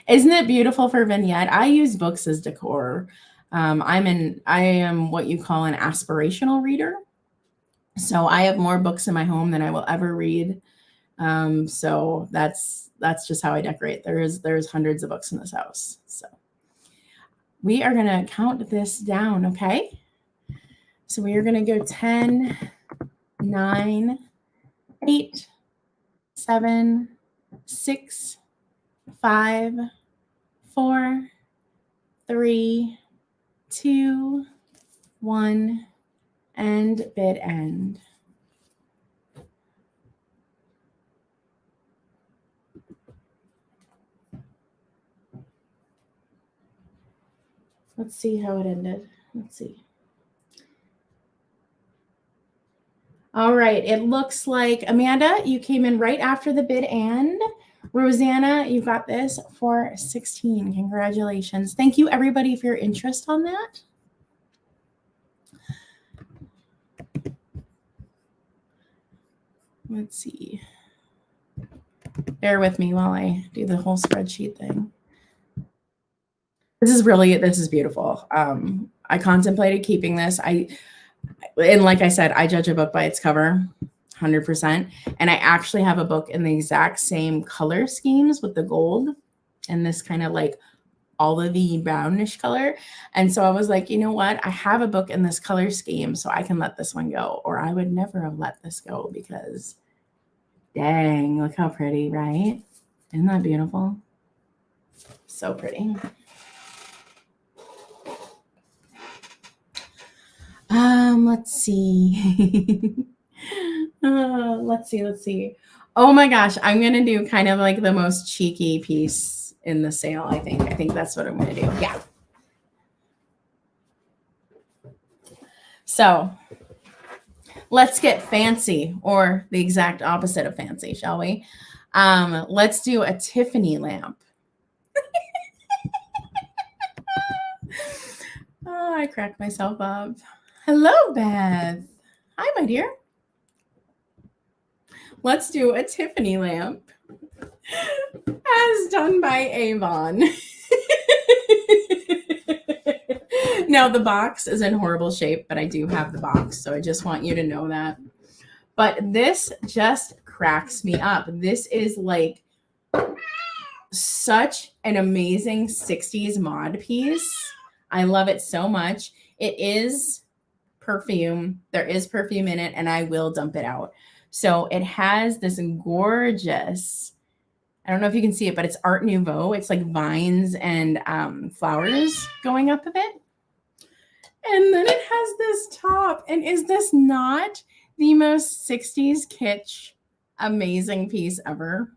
Isn't it beautiful for vignette? I use books as decor. I am what you call an aspirational reader. So I have more books in my home than I will ever read. So that's just how I decorate. There's hundreds of books in this house. So we are going to count this down, okay? So we are going to go 10, 9, 8, 7, 6, 5, 4, 3, 2, 1, and bid end. Let's see how it ended. Let's see. All right. It looks like, Amanda, you came in right after the bid end. Rosanna, you got this for 16. Congratulations. Thank you, everybody, for your interest on that. Let's see. Bear with me while I do the whole spreadsheet thing. This is beautiful. I contemplated keeping this. And like I said, I judge a book by its cover, 100%. And I actually have a book in the exact same color schemes with the gold and this kind of like olivey brownish color. And so I was like, you know what? I have a book in this color scheme, so I can let this one go. Or I would never have let this go because dang, look how pretty, right? Isn't that beautiful? So pretty. Let's see. Let's see. Oh my gosh, I'm gonna do kind of like the most cheeky piece in the sale, I think. I think that's what I'm gonna do. Yeah. So let's get fancy, or the exact opposite of fancy, shall we? Let's do a Tiffany lamp. Oh, I cracked myself up. Hello, Beth. Hi, my dear. Let's do a Tiffany lamp as done by Avon. Now, the box is in horrible shape, but I do have the box, so I just want you to know that. But this just cracks me up. This is like such an amazing 60s mod piece. I love it so much. It is perfume. There is perfume in it, and I will dump it out. So it has this gorgeous, I don't know if you can see it, but it's Art Nouveau. It's like vines and flowers going up of it. And then it has this top. And is this not the most 60s kitsch amazing piece ever?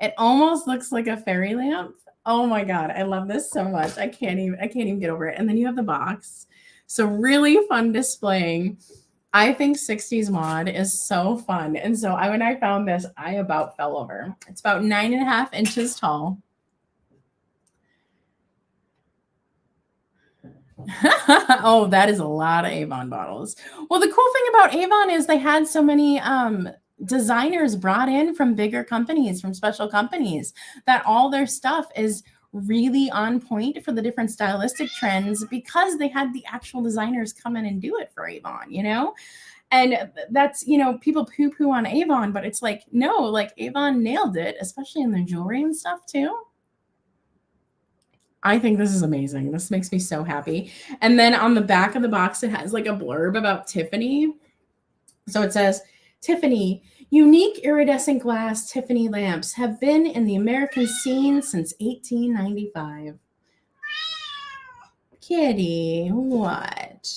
It almost looks like a fairy lamp. Oh my God, I love this so much. I can't even get over it. And then you have the box. So really fun displaying. I think 60s mod is so fun. And so when I found this, I about fell over. It's about 9.5 inches tall. Oh, that is a lot of Avon bottles. Well, the cool thing about Avon is they had so many designers brought in from bigger companies, from special companies, that all their stuff is really on point for the different stylistic trends because they had the actual designers come in and do it for Avon, you know? And that's, you know, people poo-poo on Avon, but it's like, no, like Avon nailed it, especially in their jewelry and stuff too. I think this is amazing. This makes me so happy. And then on the back of the box, it has like a blurb about Tiffany. So it says, Tiffany, unique iridescent glass Tiffany lamps have been in the American scene since 1895. Kitty, what?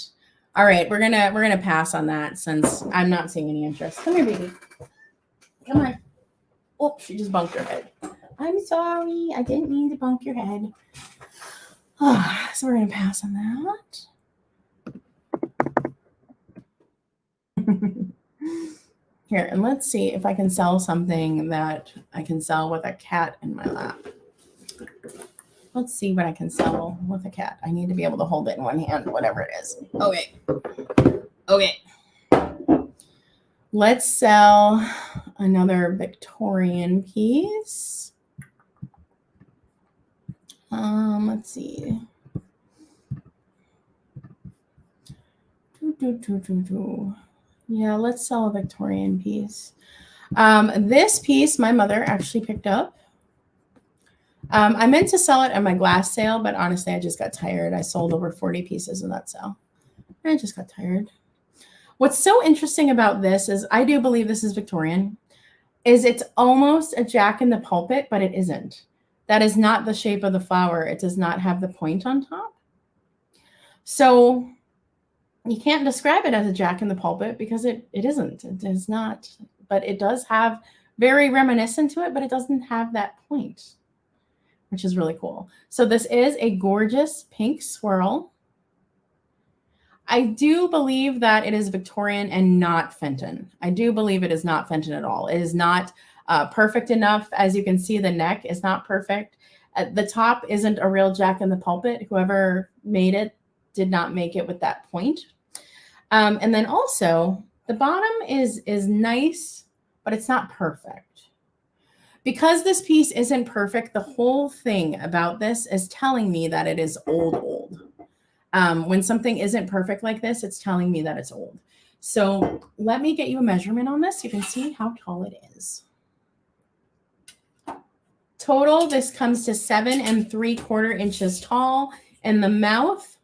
All right, we're gonna pass on that since I'm not seeing any interest. Come here, baby. Come on. Oh, she just bumped her head. I'm sorry. I didn't mean to bump your head. Oh, so we're gonna pass on that. Here, and let's see if I can sell something that I can sell with a cat in my lap. Let's see what I can sell with a cat. I need to be able to hold it in one hand, whatever it is. Okay. Okay. Let's sell another Victorian piece. Let's see. Yeah, let's sell a Victorian piece. This piece my mother actually picked up. I meant to sell it at my glass sale, but honestly, I just got tired. I sold over 40 pieces in that sale. I just got tired. What's so interesting about this is I do believe this is Victorian, is it's almost a jack in the pulpit, but it isn't. That is not the shape of the flower. It does not have the point on top. So you can't describe it as a jack in the pulpit because it isn't. It is not. But it does have very reminiscent to it, but it doesn't have that point, which is really cool. So this is a gorgeous pink swirl. I do believe that it is Victorian and not Fenton. I do believe it is not Fenton at all. It is not perfect enough. As you can see, the neck is not perfect. The top isn't a real jack in the pulpit. Whoever made it did not make it with that point. And then also the bottom is nice, but it's not perfect. Because this piece isn't perfect, the whole thing about this is telling me that it is old. When something isn't perfect like this, it's telling me that it's old. So let me get you a measurement on this. You can see how tall it is. Total, this comes to 7 3/4 inches tall, and the mouth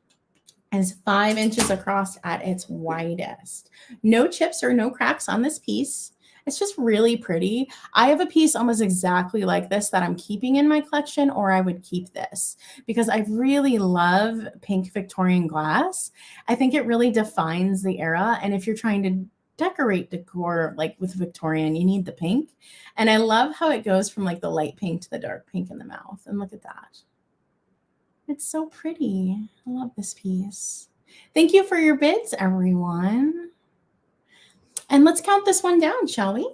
is 5 inches across at its widest. No chips or no cracks on this piece. It's just really pretty. I have a piece almost exactly like this that I'm keeping in my collection, or I would keep this because I really love pink Victorian glass. I think it really defines the era. And if you're trying to decorate decor like with Victorian, you need the pink. And I love how it goes from like the light pink to the dark pink in the mouth. And look at that. It's so pretty. I love this piece. Thank you for your bids, everyone. And let's count this one down, shall we?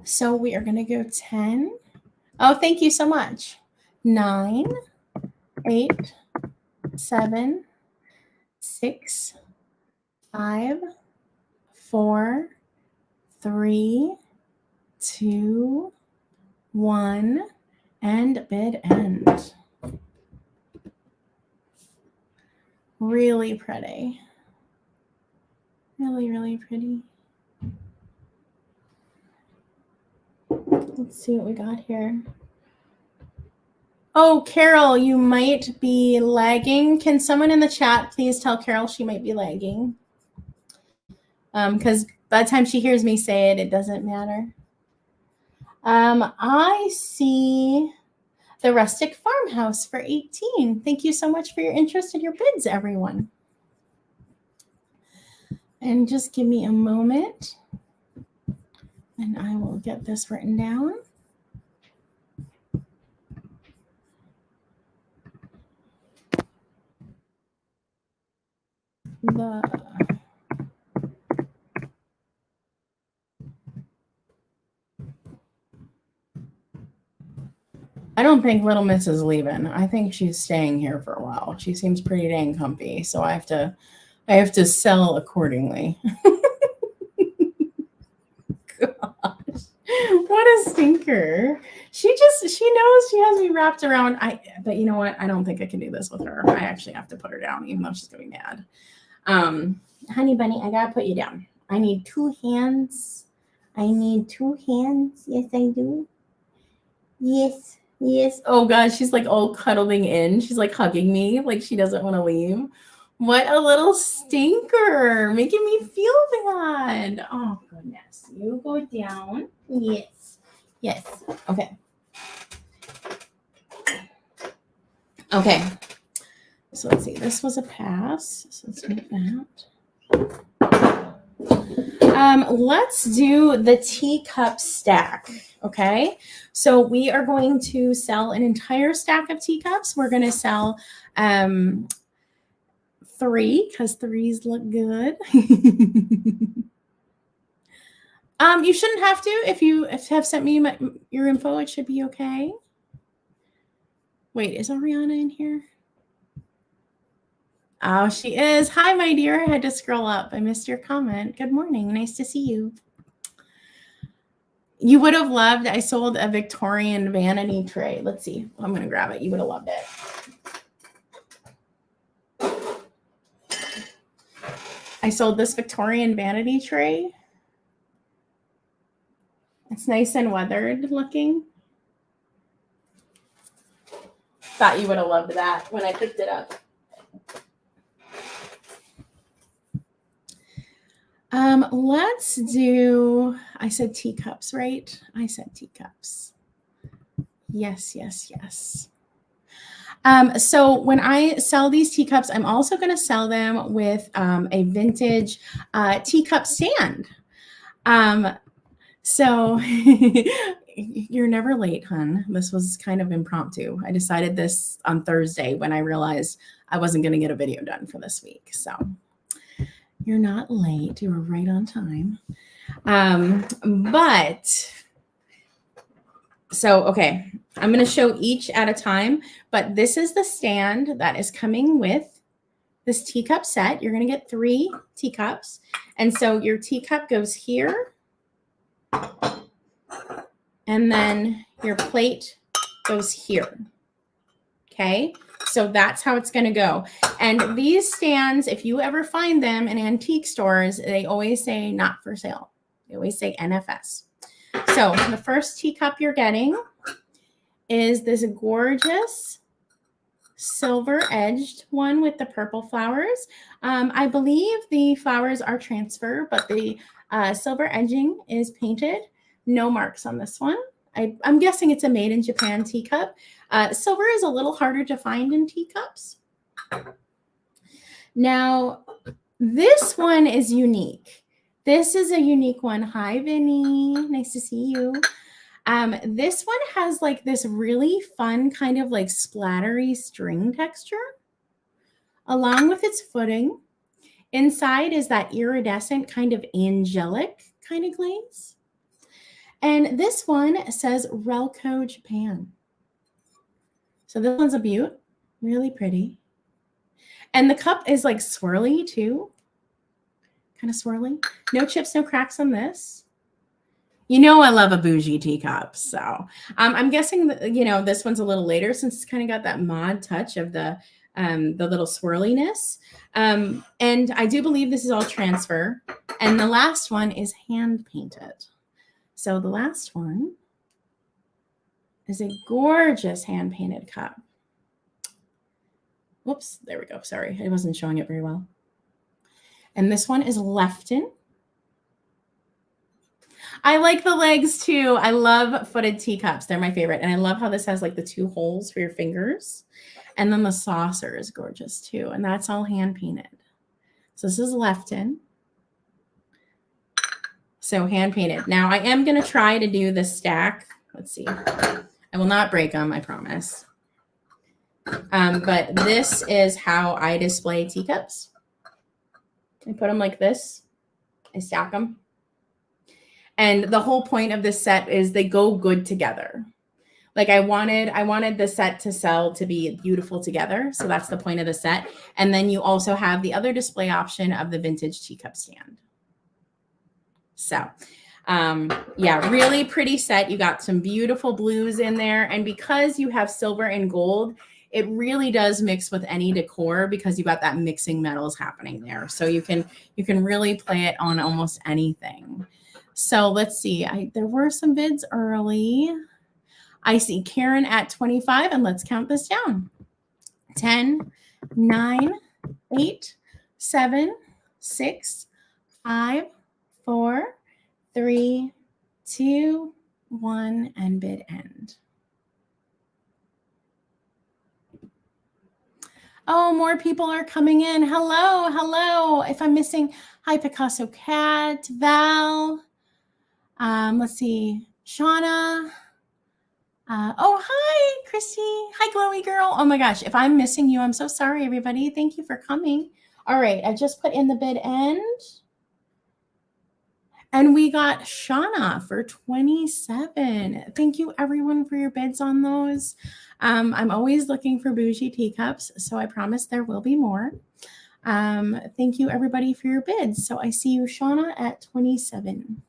So we are going to go 10. Oh, thank you so much. 9, 8, 7, 6, 5, 4, 3, 2, 1, and bid end. Really pretty. Really, really pretty. Let's see what we got here. Oh, Carol, you might be lagging. Can someone in the chat please tell Carol she might be lagging? Because by the time she hears me say it, it doesn't matter. I see the rustic farmhouse for 18. Thank you so much for your interest and your bids, everyone. And just give me a moment, and I will get this written down. I don't think Little Miss is leaving. I think she's staying here for a while. She seems pretty dang comfy, so I have to sell accordingly. Gosh, what a stinker! She knows she has me wrapped around. But you know what? I don't think I can do this with her. I actually have to put her down, even though she's gonna be mad. Honey bunny, I gotta put you down. I need 2 hands. I need 2 hands. Yes, I do. Yes. Yes. Oh gosh, she's like all cuddling in. She's like hugging me, like she doesn't want to leave. What a little stinker, making me feel bad. Oh goodness. You go down. Yes. Yes. Okay. Okay. So let's see. This was a pass. So let's make that. Let's do the teacup stack. Okay, so we are going to sell an entire stack of teacups. We're going to sell 3 because 3s look good. You shouldn't have to. If you have sent me your info, it should be okay. Wait, is Ariana in here? Oh, she is. Hi, my dear. I had to scroll up. I missed your comment. Good morning. Nice to see you. You would have loved, I sold a Victorian vanity tray. Let's see. I'm going to grab it. You would have loved it. I sold this Victorian vanity tray. It's nice and weathered looking. Thought you would have loved that when I picked it up. Let's do, I said teacups, right? I said teacups. Yes, yes, yes. So when I sell these teacups, I'm also going to sell them with a vintage teacup stand. So you're never late, hun. This was kind of impromptu. I decided this on Thursday when I realized I wasn't going to get a video done for this week. So you're not late. You were right on time. Okay, I'm going to show each at a time, but this is the stand that is coming with this teacup set. You're going to get 3 teacups. And so your teacup goes here. And then your plate goes here. Okay, so that's how it's going to go. And these stands, if you ever find them in antique stores, they always say not for sale. They always say NFS. So the first teacup you're getting is this gorgeous silver edged one with the purple flowers. I believe the flowers are transfer, but the silver edging is painted. No marks on this one. I'm guessing it's a made in Japan teacup. Silver is a little harder to find in teacups. Now, this one is unique. This is a unique one. Hi, Vinny. Nice to see you. This one has like this really fun kind of like splattery string texture along with its footing. Inside is that iridescent kind of angelic kind of glaze. And this one says Relco Japan. So this one's a beaut, really pretty. And the cup is like swirly too, kind of swirly. No chips, no cracks on this. You know I love a bougie teacup, so I'm guessing that, you know, this one's a little later since it's kind of got that mod touch of the little swirliness. And I do believe this is all transfer. And the last one is hand painted. So the last one is a gorgeous hand-painted cup. Whoops, there we go. Sorry, I wasn't showing it very well. And this one is Lithopane. I like the legs too. I love footed teacups. They're my favorite. And I love how this has like the 2 holes for your fingers. And then the saucer is gorgeous too. And that's all hand painted. So this is Lithopane. So hand painted. Now I am going to try to do the stack. Let's see. I will not break them, I promise. But this is how I display teacups. I put them like this. I stack them. And the whole point of this set is they go good together. Like I wanted the set to sell to be beautiful together. So that's the point of the set. And then you also have the other display option of the vintage teacup stand. So yeah, really pretty set. You got some beautiful blues in there. And because you have silver and gold, it really does mix with any decor because you got that mixing metals happening there. So you can really play it on almost anything. So let's see. There were some bids early. I see Karen at 25, and let's count this down. 10, 9, 8, 7, 6, 5, 4, 3, 2, 1, and bid end. Oh, more people are coming in. Hello, hello. If I'm missing, hi, Picasso Cat, Val. Let's see, Shauna. Oh, hi, Christy. Hi, Glowy Girl. Oh my gosh, if I'm missing you, I'm so sorry, everybody. Thank you for coming. All right, I just put in the bid end. And we got Shauna for 27. Thank you, everyone, for your bids on those. I'm always looking for bougie teacups, so I promise there will be more. Thank you, everybody, for your bids. So I see you, Shauna, at 27.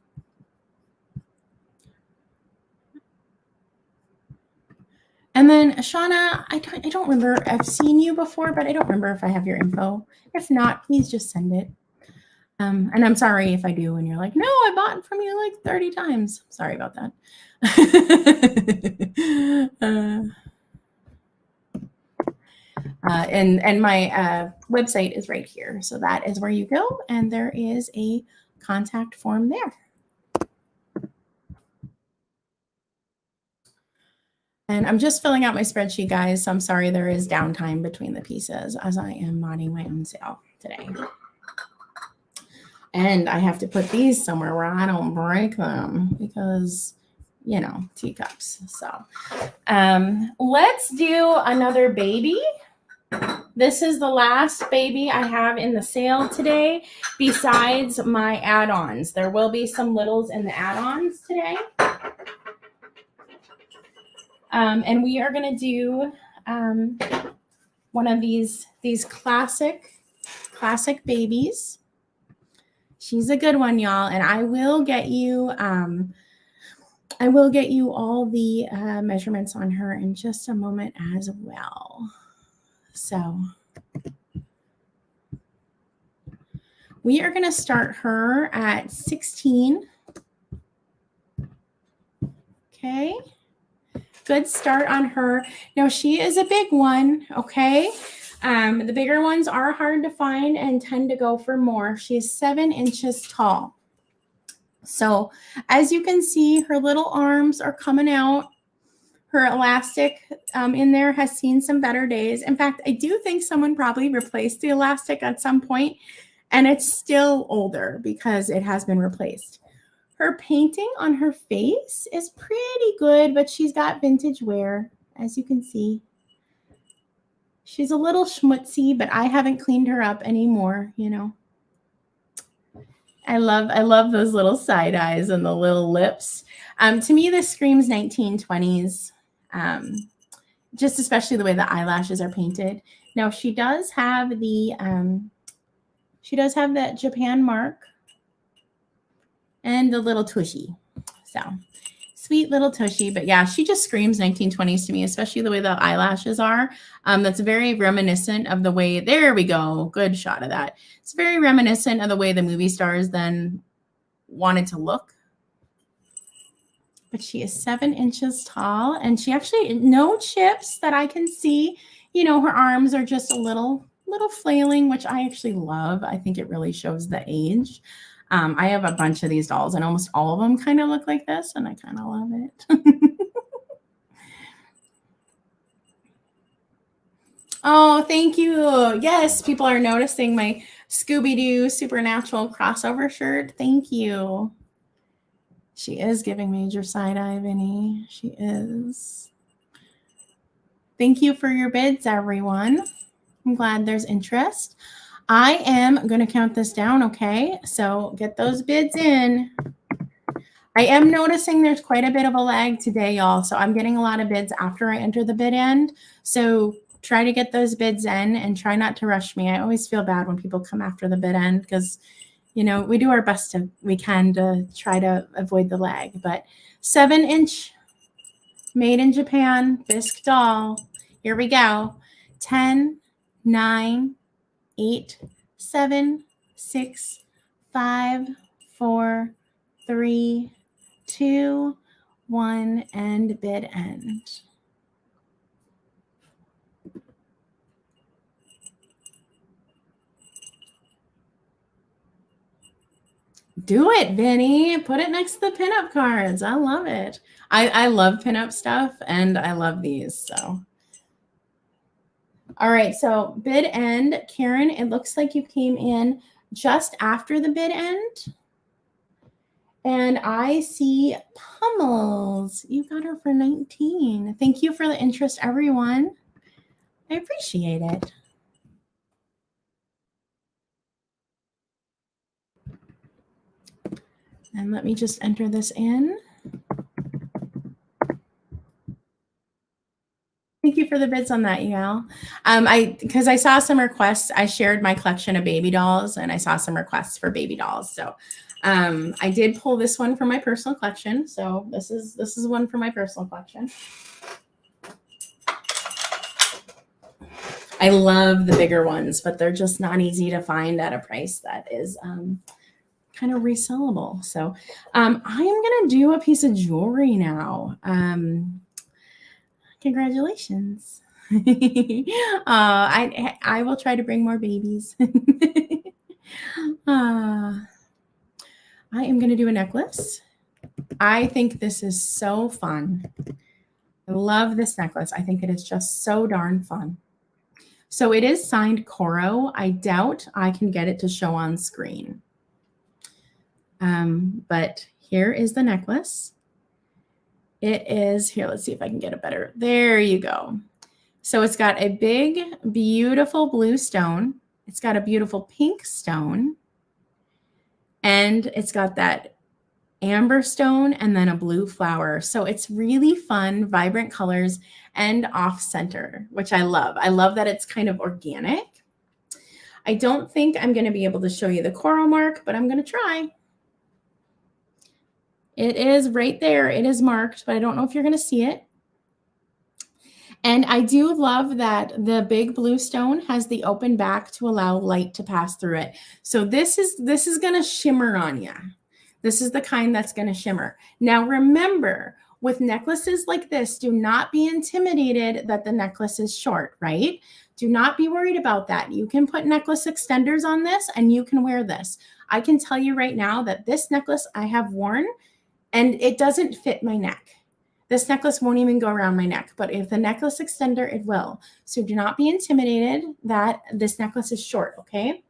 And then, Shauna, I don't remember. I've seen you before, but I don't remember if I have your info. If not, please just send it. And I'm sorry if I do and you're like, no, I bought it from you like 30 times. Sorry about that. And my website is right here. So that is where you go. And there is a contact form there. And I'm just filling out my spreadsheet, guys. So I'm sorry there is downtime between the pieces as I am modding my own sale today. And I have to put these somewhere where I don't break them because, you know, teacups. So let's do another baby. This is the last baby I have in the sale today besides my add-ons. There will be some littles in the add-ons today. And we are going to do one of these classic babies. She's a good one, y'all, and I will get you all the measurements on her in just a moment as well. So we are going to start her at 16. Okay. Good start on her. Now she is a big one, okay? The bigger ones are hard to find and tend to go for more. She is 7 inches tall. So as you can see, her little arms are coming out. Her elastic in there has seen some better days. In fact, I do think someone probably replaced the elastic at some point, and it's still older because it has been replaced. Her painting on her face is pretty good, but she's got vintage wear, as you can see. She's a little schmutzy, but I haven't cleaned her up anymore, you know. I love those little side eyes and the little lips. To me, this screams 1920s, just especially the way the eyelashes are painted. Now, she does have that Japan mark and the little tushy. So sweet little tushy, but yeah, she just screams 1920s to me, especially the way the eyelashes are. That's very reminiscent of the way, there we go, good shot of that. It's very reminiscent of the way the movie stars then wanted to look. but she is 7 inches tall, and she actually, no chips that I can see. You know, her arms are just a little flailing, which I actually love. I think it really shows the age. I have a bunch of these dolls, and almost all of them kind of look like this, and I kind of love it. Oh, thank you. Yes, people are noticing my Scooby-Doo Supernatural crossover shirt. Thank you. She is giving major side-eye, Vinny. She is. Thank you for your bids, everyone. I'm glad there's interest. I am going to count this down, okay? So get those bids in. I am noticing there's quite a bit of a lag today, y'all. So I'm getting a lot of bids after I enter the bid end. So try to get those bids in and try not to rush me. I always feel bad when people come after the bid end because, you know, we do our best we can to try to avoid the lag. But 7-inch made in Japan Bisque doll. Here we go. 10, 9, 8, 7, 6, 5, 4, 3, 2, 1, and bid end. Do it, Vinny. Put it next to the pinup cards. I love it. I love pinup stuff, and I love these. So, all right. So bid end, Karen. It looks like you came in just after the bid end, and I see Pummels. You got her for 19. Thank you for the interest, everyone. I appreciate it. And let me just enter this in. Thank you for the bids on that, Yael. Because I saw some requests. I shared my collection of baby dolls, and I saw some requests for baby dolls. So I did pull this one from my personal collection. So this is one from my personal collection. I love the bigger ones, but they're just not easy to find at a price that is kind of resellable. So I am going to do a piece of jewelry now. Congratulations. I will try to bring more babies. I am going to do a necklace. I think this is so fun. I love this necklace. I think it is just so darn fun. So it is signed Choro. I doubt I can get it to show on screen. But here is the necklace. It is here. Let's see if I can get it better. There you go. So it's got a big, beautiful blue stone. It's got a beautiful pink stone. And it's got that amber stone and then a blue flower. So it's really fun, vibrant colors and off center, which I love. I love that it's kind of organic. I don't think I'm going to be able to show you the coral mark, but I'm going to try. It is right there. It is marked, but I don't know if you're going to see it. And I do love that the big blue stone has the open back to allow light to pass through it. So this is going to shimmer on you. This is the kind that's going to shimmer. Now remember, with necklaces like this, do not be intimidated that the necklace is short, right? Do not be worried about that. You can put necklace extenders on this and you can wear this. I can tell you right now that this necklace I have worn and it doesn't fit my neck. This necklace won't even go around my neck, but if the necklace extender, it will. So do not be intimidated that this necklace is short, okay?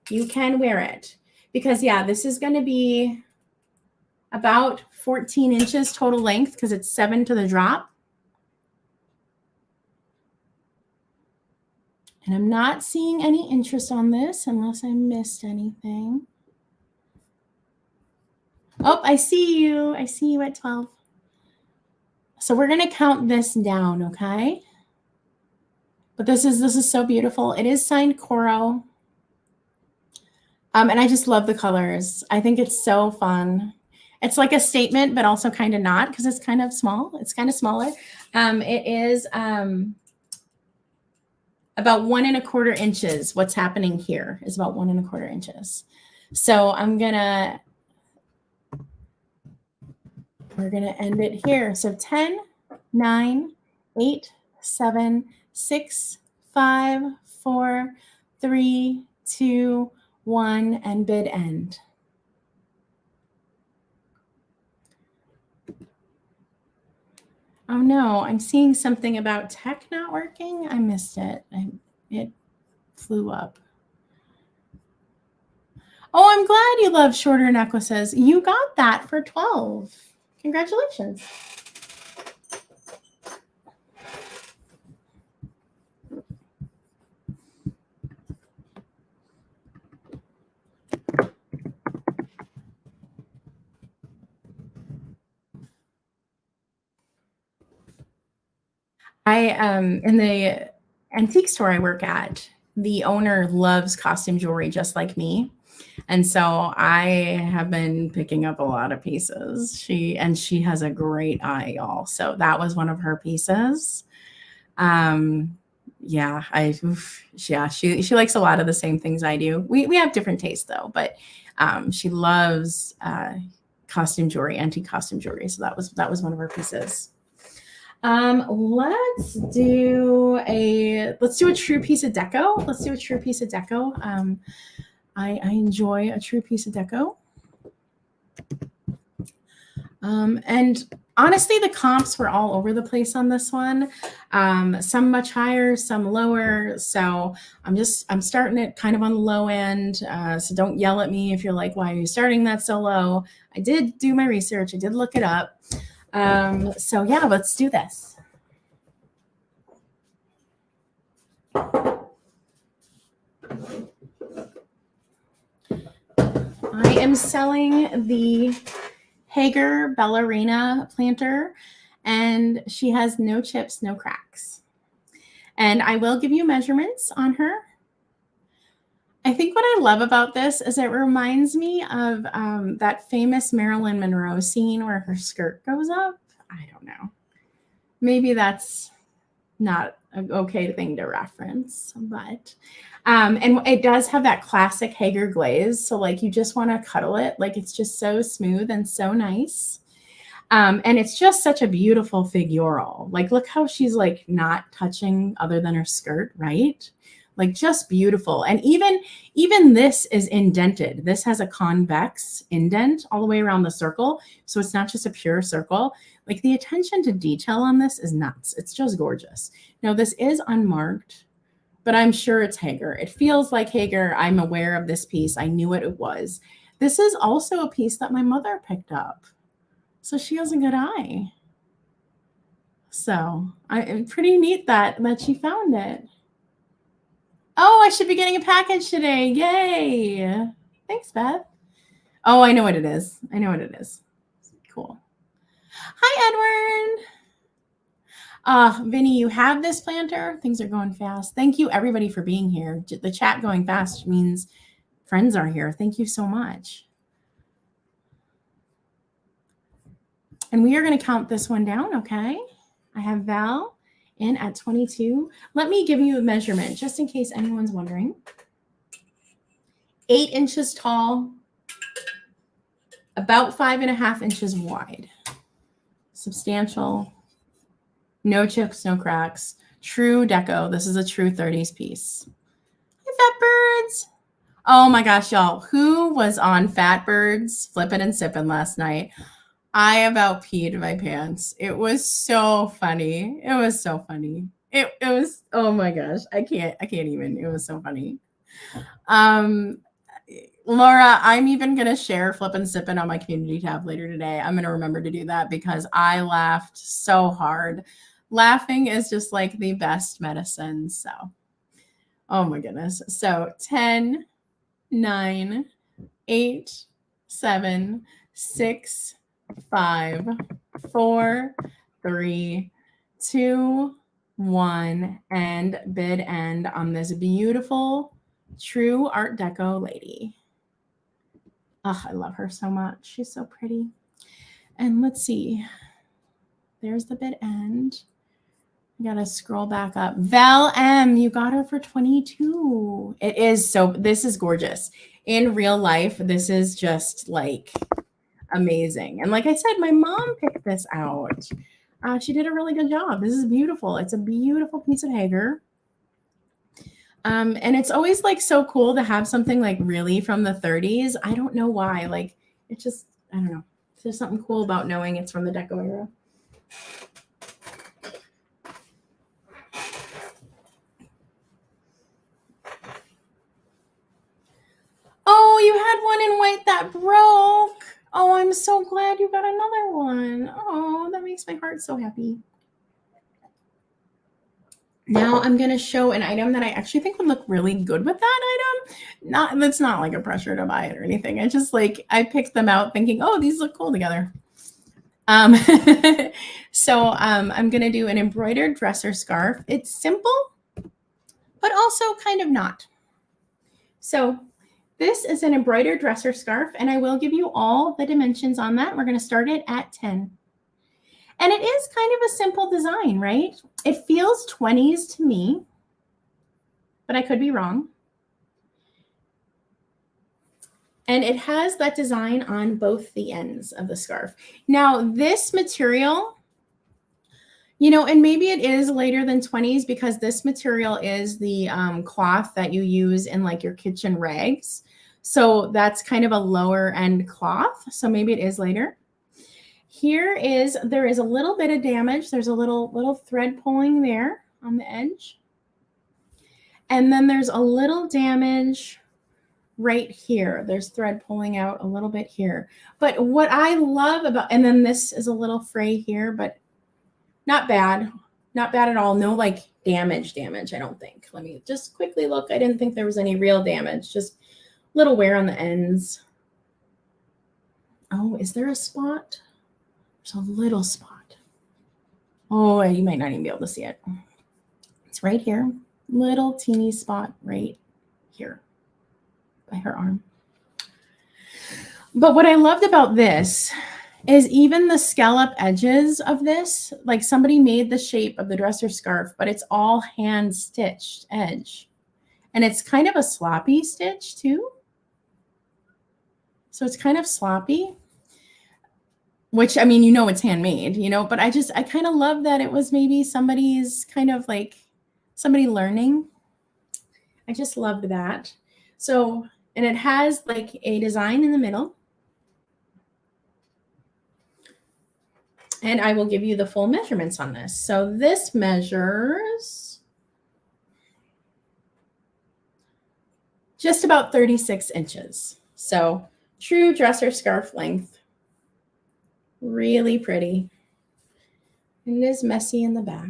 You can wear it because, yeah, this is going to be about 14 inches total length because it's 7 to the drop. And I'm not seeing any interest on this unless I missed anything. Oh, I see you. I see you at 12. So we're going to count this down, okay? But this is so beautiful. It is signed Choro. And I just love the colors. I think it's so fun. It's like a statement, but also kind of not because it's kind of small. It's kind of smaller. It is about 1 1/4 inches. What's happening here is about 1 1/4 inches. So I'm going to We're going to end it here. So 10, 9, 8, 7, 6, 5, 4, 3, 2, 1, and bid end. Oh no, I'm seeing something about tech not working. I missed it. It flew up. Oh, I'm glad you love shorter necklaces. You got that for 12. Congratulations. In the antique store I work at, the owner loves costume jewelry just like me. And so I have been picking up a lot of pieces. She has a great eye, y'all. So that was one of her pieces. Yeah, she likes a lot of the same things I do. We have different tastes though, but she loves costume jewelry, antique costume jewelry. So that was one of her pieces. Let's do a true piece of deco. Let's do a true piece of deco. I enjoy a true piece of deco. And honestly, the comps were all over the place on this one. Some much higher, some lower. So I'm starting it kind of on the low end. So don't yell at me if you're like, why are you starting that so low? I did do my research. I did look it up. So yeah, let's do this. I am selling the Hager ballerina planter, and she has no chips, no cracks. And I will give you measurements on her. I think what I love about this is it reminds me of that famous Marilyn Monroe scene where her skirt goes up. I don't know. Maybe that's not an okay thing to reference, but and it does have that classic Hager glaze. So like you just want to cuddle it. Like it's just so smooth and so nice. And it's just such a beautiful figural. Like look how she's like not touching other than her skirt, right? Like just beautiful. And even this is indented. This has a convex indent all the way around the circle. So it's not just a pure circle. Like the attention to detail on this is nuts. It's just gorgeous. Now this is unmarked, but I'm sure it's Hager. It feels like Hager. I'm aware of this piece. I knew it was. This is also a piece that my mother picked up. So she has a good eye. So I'm pretty neat that she found it. Oh, I should be getting a package today. Yay. Thanks, Beth. Oh, I know what it is. I know what it is. Cool. Hi, Edward. Vinny, you have this planter? Things are going fast. Thank you, everybody, for being here. The chat going fast means friends are here. Thank you so much. And we are going to count this one down, okay? I have Val in at 22. Let me give you a measurement, just in case anyone's wondering. 8 inches tall, about 5.5 inches wide. Substantial. No chips, no cracks. True deco. This is a true 30s piece. Hi, Fat Birds. Oh my gosh, y'all. Who was on Fat Birds flipping and sipping last night? I about peed my pants. It was so funny. It was so funny. It was, oh my gosh. I can't even. It was so funny. Laura, I'm even going to share Flip and Sippin' on my community tab later today. I'm going to remember to do that because I laughed so hard. Laughing is just like the best medicine. So, oh my goodness. So 10, 9, 8, 7, 6, 5, 4, 3, 2, 1, and bid end on this beautiful true Art Deco lady. Oh, I love her so much. She's so pretty. And let's see. There's the bid end. I gotta scroll back up. Val M, you got her for 22. It is so, this is gorgeous. In real life, this is just like amazing. And like I said, my mom picked this out. She did a really good job. This is beautiful. It's a beautiful piece of Hager. And it's always like so cool to have something like really from the 30s. I don't know why. Like it just, I don't know. There's something cool about knowing it's from the Deco era. Oh, you had one in white that broke. Oh, I'm so glad you got another one. Oh, that makes my heart so happy. Now I'm going to show an item that I actually think would look really good with that item. That's not like a pressure to buy it or anything. I just like, I picked them out thinking, oh, these look cool together. I'm going to do an embroidered dresser scarf. It's simple, but also kind of not. So this is an embroidered dresser scarf, and I will give you all the dimensions on that. We're going to start it at 10. And it is kind of a simple design, right? It feels 20s to me, but I could be wrong. And it has that design on both the ends of the scarf. Now, this material, you know, and maybe it is later than 20s because this material is the cloth that you use in like your kitchen rags. So that's kind of a lower end cloth. So maybe it is later. There is a little bit of damage. There's a little thread pulling there on the edge. And then there's a little damage right here. There's thread pulling out a little bit here. But what I love about, and then this is a little fray here, but not bad. Not bad at all. No like damage, I don't think. Let me just quickly look. I didn't think there was any real damage. Just little wear on the ends. Oh, is there a spot? There's a little spot. Oh, you might not even be able to see it. It's right here. Little teeny spot right here by her arm. But what I loved about this is even the scallop edges of this, like somebody made the shape of the dresser scarf, but it's all hand stitched edge. And it's kind of a sloppy stitch too. So it's kind of sloppy, which, I mean, you know, it's handmade, you know, but I kind of love that it was maybe somebody's kind of like somebody learning. I just loved that. So, and it has like a design in the middle. And I will give you the full measurements on this. So this measures just about 36 inches. So true dresser scarf length. Really pretty. And it is messy in the back.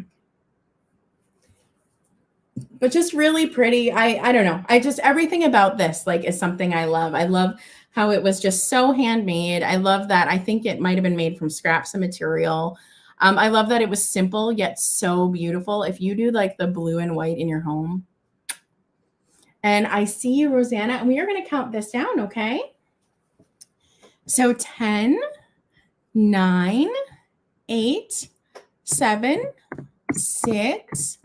But just really pretty. I don't know. Everything about this like is something I love. I love how it was just so handmade. I love that. I think it might have been made from scraps of material. I love that it was simple yet so beautiful. If you do like the blue and white in your home. And I see you, Rosanna, and we are going to count this down, okay? So 10, 9, 8, 7, 6,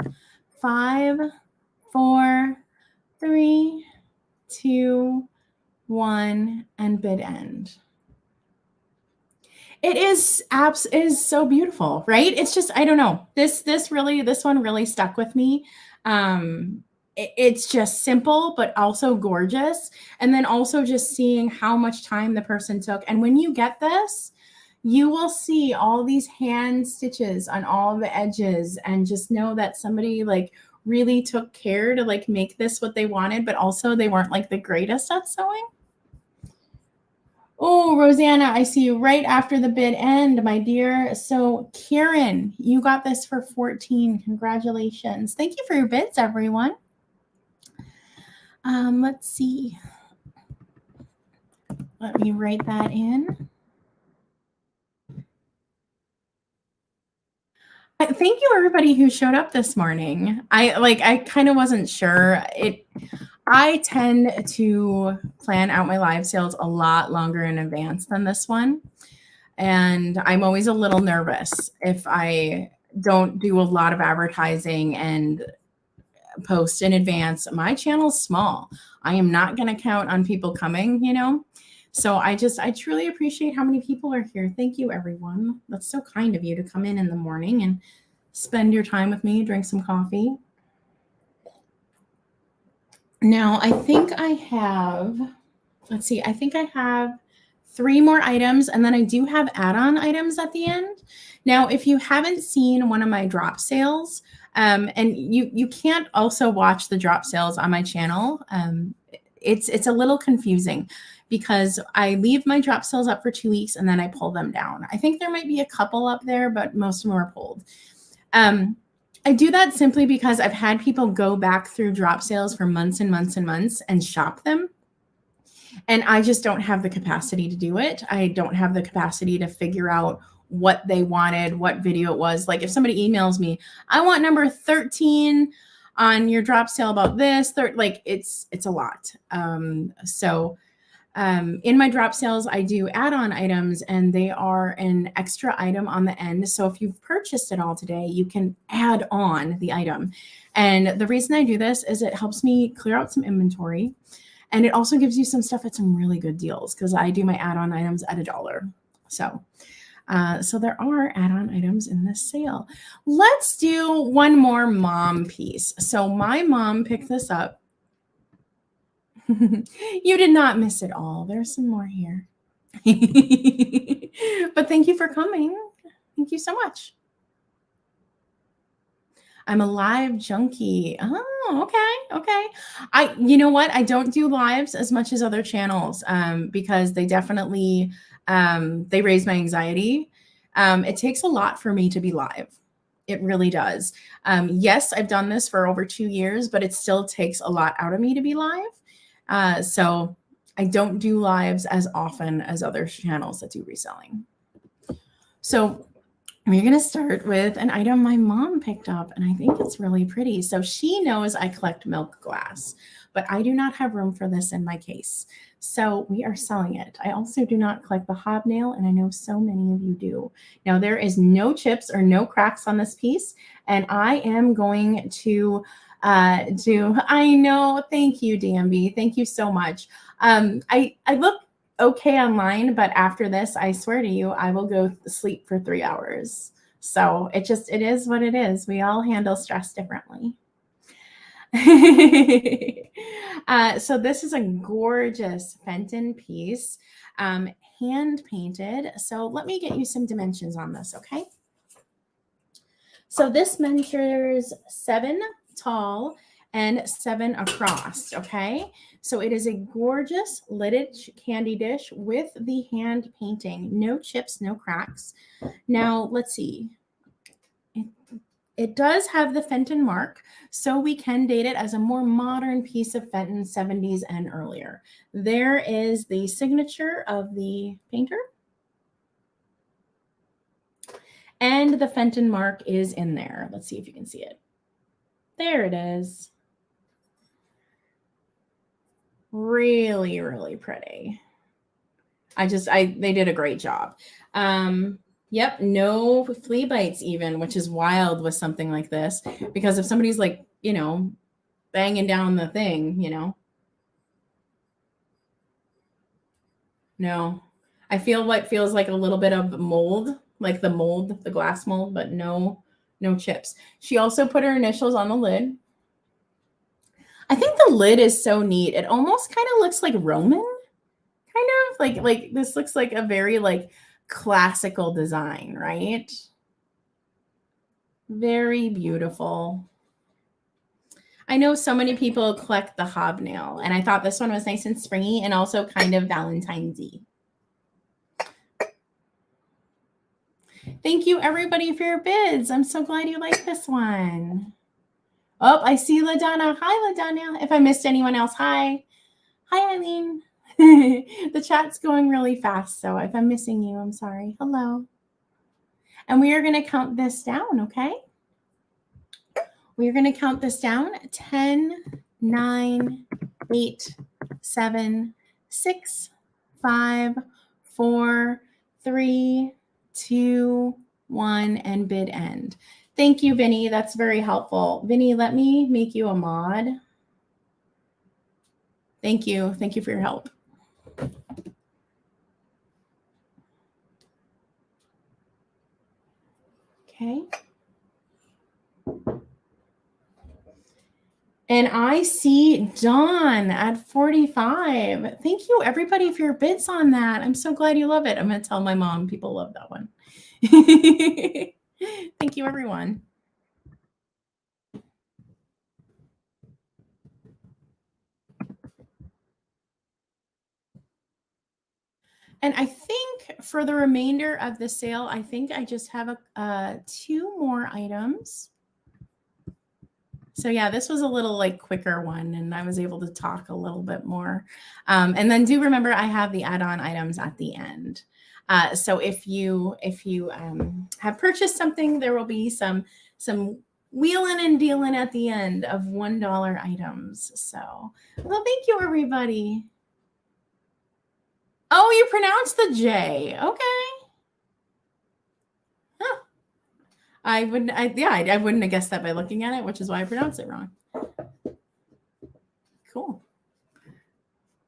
5, 4, 3, 2, 1, and bid end. It is so beautiful, right? It's just, I don't know. This one really stuck with me. It's just simple, but also gorgeous. And then also just seeing how much time the person took. And when you get this, you will see all these hand stitches on all the edges and just know that somebody like really took care to like make this what they wanted, but also they weren't like the greatest at sewing. Oh, Rosanna, I see you right after the bid end, my dear. So Karen, you got this for 14. Congratulations. Thank you for your bids, everyone. Let's see. Let me write that in. Thank you, everybody who showed up this morning. I kind of wasn't sure. I tend to plan out my live sales a lot longer in advance than this one. And I'm always a little nervous if I don't do a lot of advertising and post in advance. My channel's small. I am not going to count on people coming, you know. So I truly appreciate how many people are here. Thank you, everyone. That's so kind of you to come in the morning and spend your time with me, drink some coffee. Now, I think I have, let's see, I think I have 3 more items, and then I do have add-on items at the end. Now, if you haven't seen one of my drop sales, and you can't also watch the drop sales on my channel, it's a little confusing because I leave my drop sales up for 2 weeks and then I pull them down. I think there might be a couple up there, but most of them are pulled. I do that simply because I've had people go back through drop sales for months and months and months and shop them. And I just don't have the capacity to do it. I don't have the capacity to figure out what they wanted, what video it was. Like if somebody emails me, I want number 13 on your drop sale about this, like it's a lot. In my drop sales, I do add-on items and they are an extra item on the end. So if you've purchased it all today, you can add on the item. And the reason I do this is it helps me clear out some inventory. And it also gives you some stuff at some really good deals because I do my add-on items at $1. So there are add-on items in this sale. Let's do one more mom piece. So my mom picked this up. You did not miss it all. There's some more here. But thank you for coming. Thank you so much. I'm a live junkie. Oh, okay. You know what? I don't do lives as much as other channels because they definitely, they raise my anxiety. It takes a lot for me to be live. It really does. Yes, I've done this for over 2 years, but it still takes a lot out of me to be live. So I don't do lives as often as other channels that do reselling. So we're going to start with an item my mom picked up, and I think it's really pretty. So she knows I collect milk glass, but I do not have room for this in my case. So we are selling it. I also do not collect the hobnail, and I know so many of you do. Now, there is no chips or no cracks on this piece, and I am going to I know, thank you, DMB. Thank you so much. I look okay online, but after this, I swear to you, I will go sleep for 3 hours. So it is what it is. We all handle stress differently. So this is a gorgeous Fenton piece, hand painted. So let me get you some dimensions on this, okay? So this measures 7 tall and 7 across, okay? So it is a gorgeous lidded candy dish with the hand painting. No chips, no cracks. Now, let's see. It does have the Fenton mark, so we can date it as a more modern piece of Fenton, 70s and earlier. There is the signature of the painter. And the Fenton mark is in there. Let's see if you can see it. There it is. Really, really pretty. They did a great job. Yep, no flea bites even, which is wild with something like this, because if somebody's like, banging down the thing, no, I feel what feels like a little bit of mold, like the glass mold, but no chips. She also put her initials on the lid. I think the lid is so neat. It almost kind of looks like Roman, kind of like this looks like a very classical design, right? Very beautiful. I know so many people collect the hobnail, and I thought this one was nice and springy and also kind of Valentine's-y. Thank you, everybody, for your bids. I'm so glad you like this one. Oh, I see LaDonna. Hi, LaDonna. If I missed anyone else, hi. Hi, Eileen. The chat's going really fast, so if I'm missing you, I'm sorry. Hello. And we are going to count this down, okay? We are going to count this down. 10, 9, 8, 7, 6, 5, 4, 3, 2, 1, and bid end. Thank you, Vinny. That's very helpful. Vinny, let me make you a mod. Thank you. Thank you for your help. Okay. And I see Dawn at 45. Thank you, everybody, for your bids on that. I'm so glad you love it. I'm going to tell my mom people love that one. Thank you, everyone. And I think for the remainder of the sale, I think I just have 2 more items. So yeah, this was a little like quicker one, and I was able to talk a little bit more. And then do remember I have the add-on items at the end. So if you have purchased something, there will be some wheeling and dealing at the end of $1 items. So, well, thank you, everybody. Oh, you pronounced the J. Okay. Huh. I wouldn't have guessed that by looking at it, which is why I pronounced it wrong. Cool.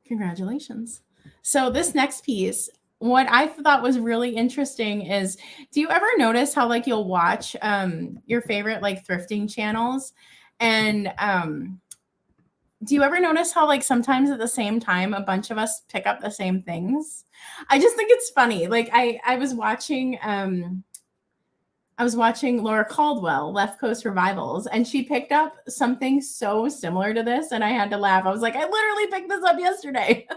Congratulations. So this next piece, what I thought was really interesting is, do you ever notice how like you'll watch your favorite like thrifting channels, and do you ever notice how like sometimes at the same time a bunch of us pick up the same things? I just think it's funny. Like I was watching Laura Caldwell, Left Coast Revivals, and she picked up something so similar to this, and I had to laugh. I was like, I literally picked this up yesterday.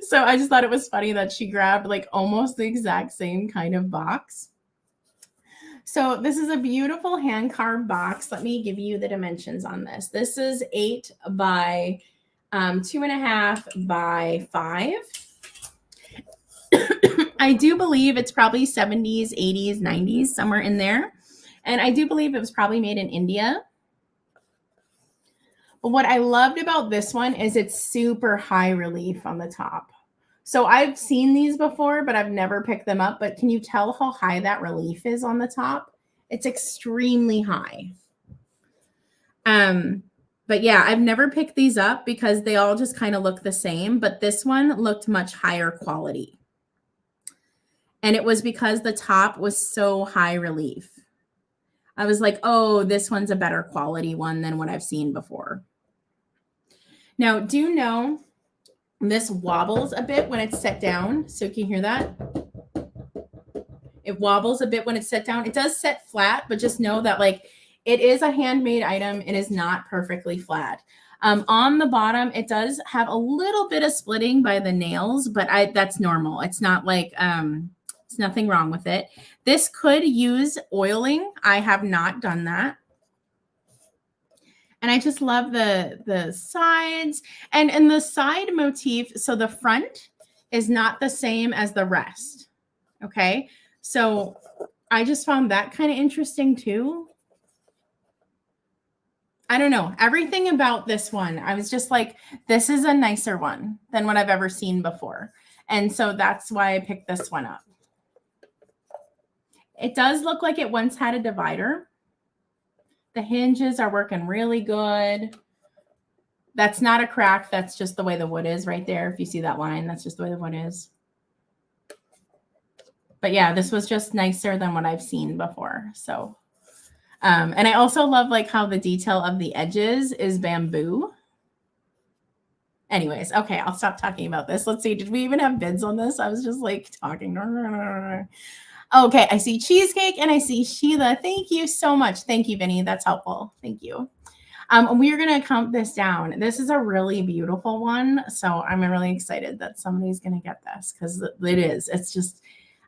So I just thought it was funny that she grabbed like almost the exact same kind of box. So this is a beautiful hand carved box. Let me give you the dimensions on this. This is 8 by 2.5 by 5. I do believe it's probably 70s, 80s, 90s, somewhere in there. And I do believe it was probably made in India. But what I loved about this one is it's super high relief on the top. So I've seen these before, but I've never picked them up. But can you tell how high that relief is on the top? It's extremely high. But yeah, I've never picked these up because they all just kind of look the same. But this one looked much higher quality. And it was because the top was so high relief. I was like, oh, this one's a better quality one than what I've seen before. Now, do you know this wobbles a bit when it's set down? So can you hear that? It wobbles a bit when it's set down. It does set flat, but just know that like it is a handmade item. It is not perfectly flat. On the bottom, it does have a little bit of splitting by the nails, but that's normal. It's not like there's nothing wrong with it. This could use oiling. I have not done that. And I just love the sides and the side motif. So the front is not the same as the rest. Okay. So I just found that kind of interesting too. I don't know. Everything about this one, I was just like, this is a nicer one than what I've ever seen before. And so that's why I picked this one up. It does look like it once had a divider. The hinges are working really good. That's not a crack. That's just the way the wood is right there. If you see that line, that's just the way the wood is. But yeah, this was just nicer than what I've seen before. So, and I also love like how the detail of the edges is bamboo. Anyways, okay, I'll stop talking about this. Let's see. Did we even have bids on this? I was just like talking. Okay, I see Cheesecake and I see Sheila. Thank you so much. Thank you, Vinny. That's helpful. Thank you. We're going to count this down. This is a really beautiful one. So I'm really excited that somebody's going to get this because it is. It's just,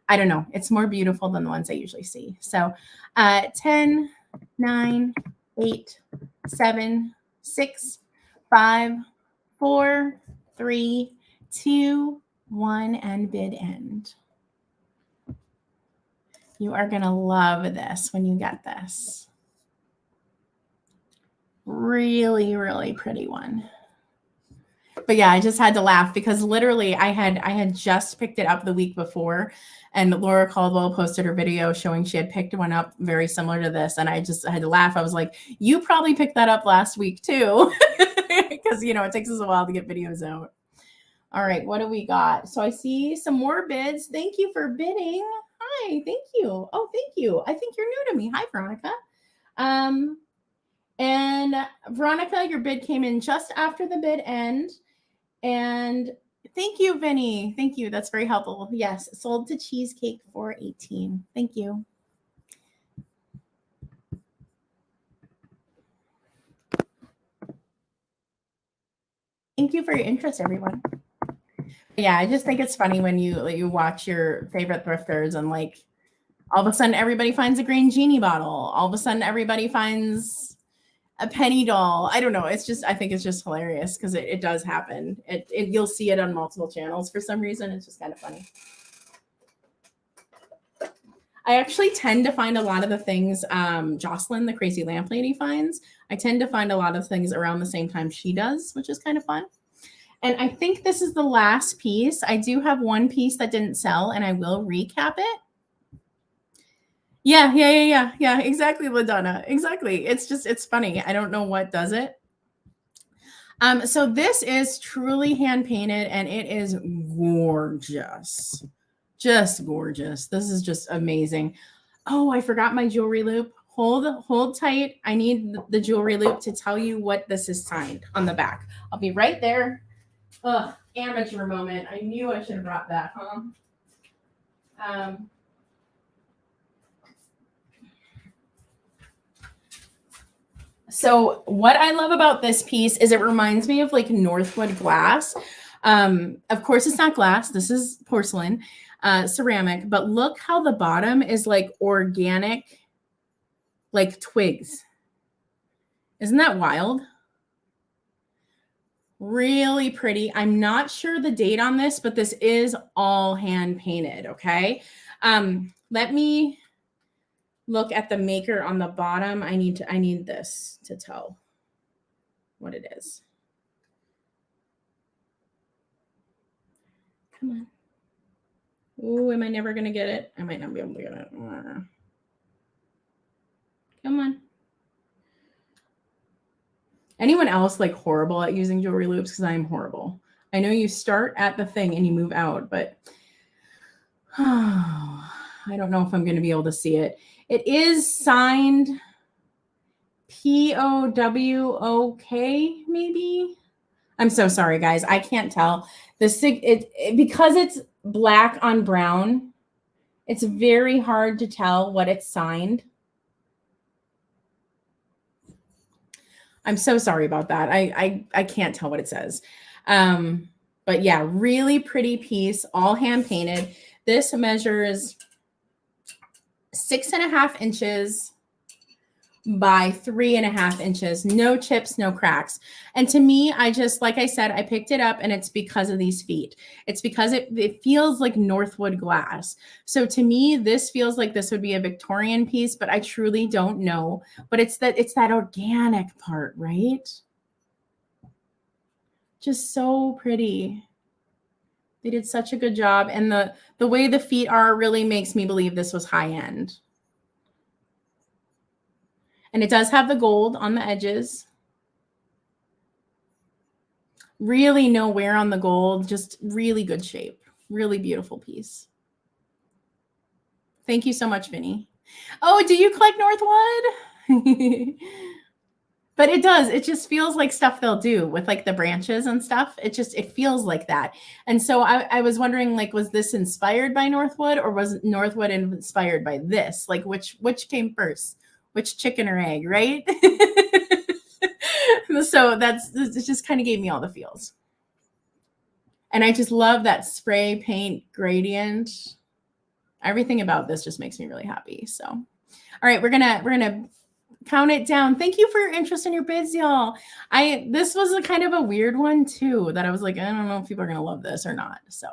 I don't know. It's more beautiful than the ones I usually see. So 10, 9, 8, 7, 6, 5, 4, 3, 2, 1, and bid end. You are going to love this when you get this. Really, really pretty one. But yeah, I just had to laugh because literally I had just picked it up the week before, and Laura Caldwell posted her video showing she had picked one up very similar to this. And I had to laugh. I was like, you probably picked that up last week too. Because, you know, it takes us a while to get videos out. All right, what do we got? So I see some more bids. Thank you for bidding. Hi, thank you. Oh, thank you. I think you're new to me. Hi, Veronica. And Veronica, your bid came in just after the bid end. And thank you, Vinny. Thank you. That's very helpful. Yes, sold to Cheesecake 418. Thank you. Thank you for your interest, everyone. Yeah, I just think it's funny when you watch your favorite thrifters and like all of a sudden everybody finds a green genie bottle. All of a sudden everybody finds a penny doll. I don't know. It's just I think it's just hilarious because it does happen. You'll see it on multiple channels for some reason. It's just kind of funny. I actually tend to find a lot of the things Jocelyn, the crazy lamp lady, finds. I tend to find a lot of things around the same time she does, which is kind of fun. And I think this is the last piece. I do have one piece that didn't sell, and I will recap it. Yeah, exactly, LaDonna. Exactly. It's funny. I don't know what does it. So this is truly hand painted, and it is gorgeous. Just gorgeous. This is just amazing. Oh, I forgot my jewelry loop. Hold tight. I need the jewelry loop to tell you what this is signed on the back. I'll be right there. Ugh, amateur moment. I knew I should have brought that, huh? So what I love about this piece is it reminds me of like Northwood glass. Of course, it's not glass. This is porcelain, ceramic. But look how the bottom is like organic, like twigs. Isn't that wild? Really pretty. I'm not sure the date on this, but this is all hand painted. Okay. Let me look at the maker on the bottom. I need this to tell what it is. Come on. Oh, am I never going to get it? I might not be able to get it. Come on. Anyone else like horrible at using jewelry loops? Because I'm horrible. I know you start at the thing and you move out, but I don't know if I'm going to be able to see it. It is signed POWOK, maybe. I'm so sorry, guys. I can't tell. Because it's black on brown, it's very hard to tell what it's signed. I'm so sorry about that. I can't tell what it says. But yeah, really pretty piece, all hand painted. This measures 6.5 inches by 3.5 inches. No chips, no cracks. And to me, I just, like I said, I picked it up and it's because of these feet. It's because it feels like Northwood glass. So to me, this feels like this would be a Victorian piece, but I truly don't know. But it's that organic part, right? Just so pretty. They did such a good job. And the way the feet are really makes me believe this was high end. And it does have the gold on the edges. Really no wear on the gold, just really good shape. Really beautiful piece. Thank you so much, Vinny. Oh, do you collect Northwood? But it does. It just feels like stuff they'll do with like the branches and stuff. It feels like that. And so I was wondering, like, was this inspired by Northwood or was Northwood inspired by this? Like which came first? Which chicken or egg, right? So it just kind of gave me all the feels. And I just love that spray paint gradient. Everything about this just makes me really happy. So, all right, we're gonna count it down. Thank you for your interest in your bids, y'all. This was a kind of a weird one too, that I was like, I don't know if people are gonna love this or not. So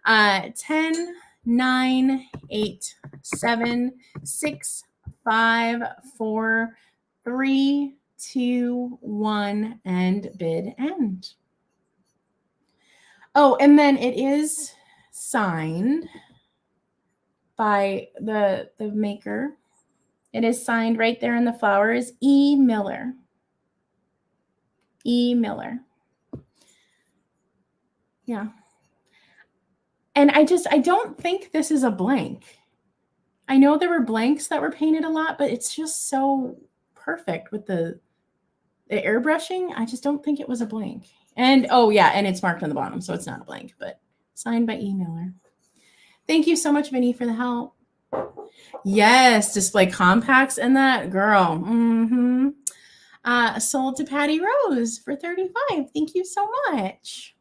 10, 9, 8, 7, 6, 5, 4, 3, 2, 1, and bid end. Oh, and then it is signed by the maker. It is signed right there in the flowers, E. Miller. E. Miller. Yeah. And I don't think this is a blank. I know there were blanks that were painted a lot, but it's just so perfect with the airbrushing. I just don't think it was a blank. And oh yeah, and it's marked on the bottom, so it's not a blank, but signed by E. Miller. Thank you so much, Vinny, for the help. Yes, display compacts in that, girl. Mm-hmm. Sold to Patty Rose for $35. Thank you so much.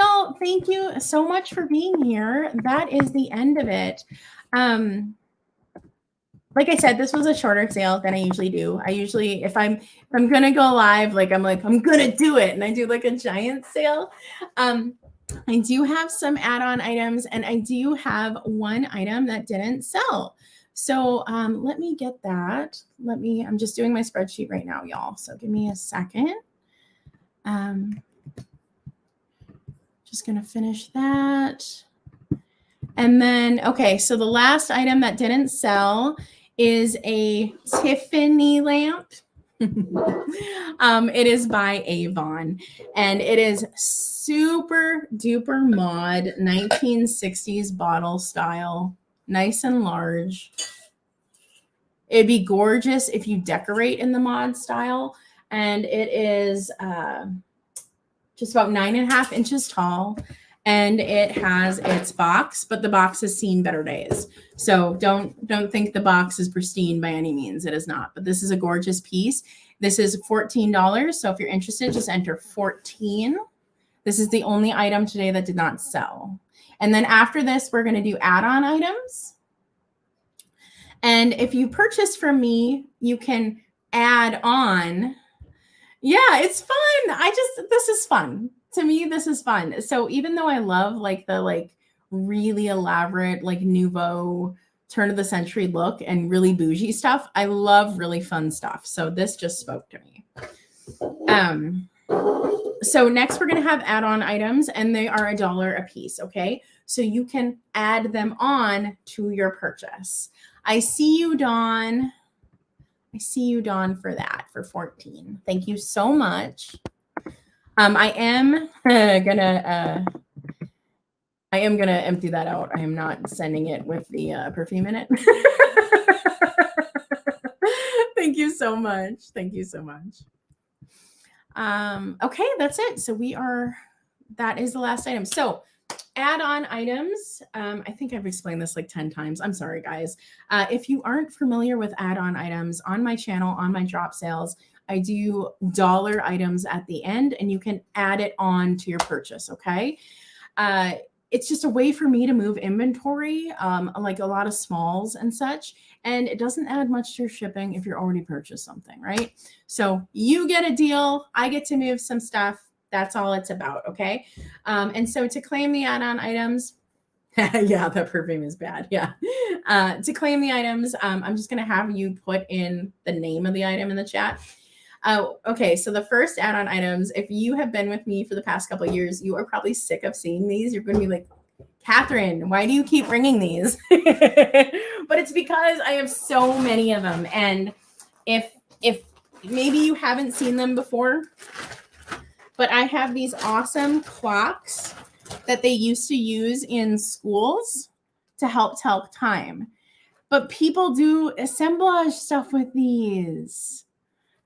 No, thank you so much for being here. That is the end of it. Like I said, this was a shorter sale than I usually do. I usually, if I'm gonna go live, I'm gonna do it, and I do like a giant sale. I do have some add-on items, and I do have one item that didn't sell. So let me get that. I'm just doing my spreadsheet right now, y'all. So give me a second. Just gonna finish that. And then, okay, so the last item that didn't sell is a Tiffany lamp. It is by Avon, and it is super duper mod 1960s bottle style, nice and large. It'd be gorgeous if you decorate in the mod style, and it is just about 9.5 inches tall, and it has its box, but the box has seen better days. So don't think the box is pristine by any means. It is not, but this is a gorgeous piece. This is $14. So if you're interested, just enter 14. This is the only item today that did not sell. And then after this, we're going to do add-on items. And if you purchase from me, you can add on. Yeah, it's fun. This is fun. To me, this is fun. So even though I love the really elaborate, nouveau turn of the century look and really bougie stuff, I love really fun stuff. So this just spoke to me. So next we're going to have add-on items, and they are $1 a piece. Okay. So you can add them on to your purchase. I see you, Dawn. I see you, Dawn, for that, for 14. Thank you so much. I am gonna empty that out. I am not sending it with the perfume in it. Thank you so much. Thank you so much. Okay, that's it. So that is the last item. So add-on items. I think I've explained this like 10 times. I'm sorry, guys. If you aren't familiar with add-on items on my channel, on my drop sales, I do dollar items at the end, and you can add it on to your purchase, okay? It's just a way for me to move inventory, like a lot of smalls and such, and it doesn't add much to your shipping if you're already purchased something, right? So you get a deal, I get to move some stuff. That's all it's about, okay? And so to claim the add-on items, yeah, that perfume is bad, yeah. To claim the items, I'm just gonna have you put in the name of the item in the chat. Okay, so the first add-on items, if you have been with me for the past couple of years, you are probably sick of seeing these. You're going to be like, Katherine, why do you keep bringing these? But it's because I have so many of them. And if maybe you haven't seen them before, but I have these awesome clocks that they used to use in schools to help tell time. But people do assemblage stuff with these.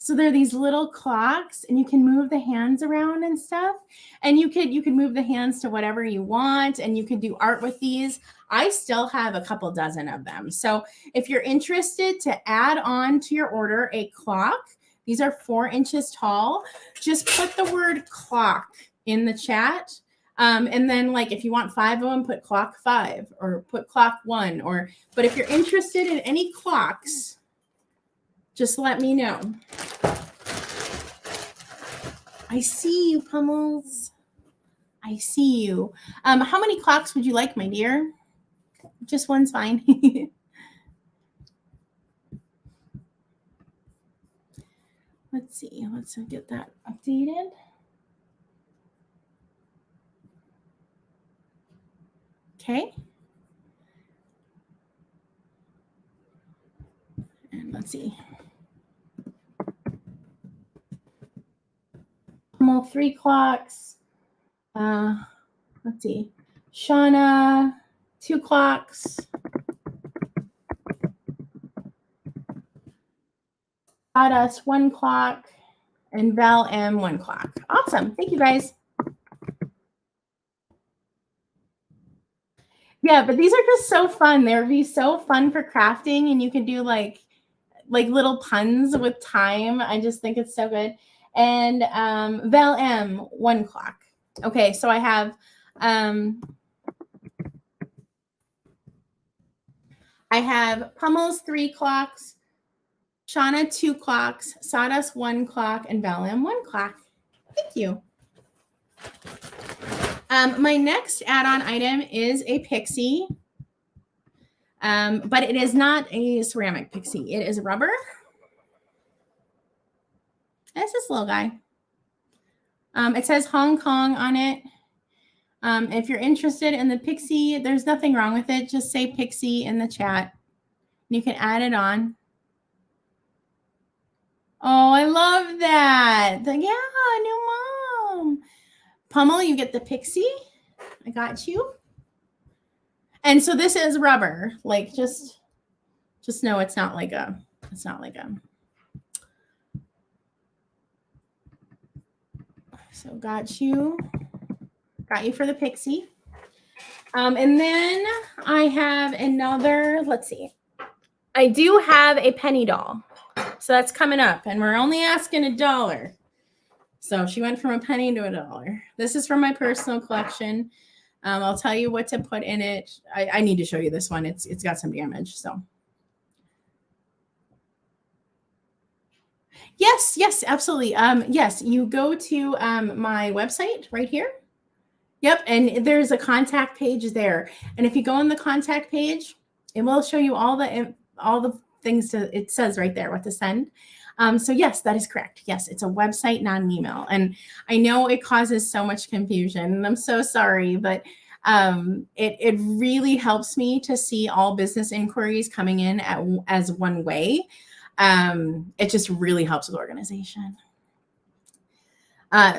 So they're these little clocks, and you can move the hands around and stuff. And you could move the hands to whatever you want, and you can do art with these. I still have a couple dozen of them. So if you're interested to add on to your order a clock, these are 4 inches tall. Just put the word clock in the chat. And then if you want 5 of them, put clock 5 or put clock 1. But if you're interested in any clocks, just let me know. I see you, Pummels. I see you. How many clocks would you like, my dear? Just one's fine. Let's see. Let's get that updated. Okay. And let's see. 3 clocks. Let's see. Shauna, 2 clocks. Sawdust 1 clock, and Val M 1 clock. Awesome. Thank you guys. Yeah, but these are just so fun. They'll be so fun for crafting, and you can do like little puns with time. I just think it's so good. And Val M 1 clock. Okay, so I have Pummels 3 clocks, Shauna 2 clocks, Sawdust 1 clock, and Val M 1 clock. Thank you. My next add-on item is a pixie, but it is not a ceramic pixie. It is rubber. It's this little guy. It says Hong Kong on it. If you're interested in the pixie, there's nothing wrong with it. Just say pixie in the chat. You can add it on. Oh, I love that. Yeah, new mom. Pummel, you get the pixie. I got you. And so this is rubber. Like just know it's not like a. So got you for the pixie. And then I have another, let's see. I do have a penny doll. So that's coming up, and we're only asking $1. So she went from a penny to $1. This is from my personal collection. I'll tell you what to put in it. I need to show you this one. It's got some damage. So yes, absolutely. Yes, you go to my website right here. Yep, and there's a contact page there. And if you go on the contact page, it will show you all the things it says right there what to send. So yes, that is correct. Yes, it's a website, not an email. And I know it causes so much confusion, and I'm so sorry, but it really helps me to see all business inquiries coming in as one way. It just really helps with organization.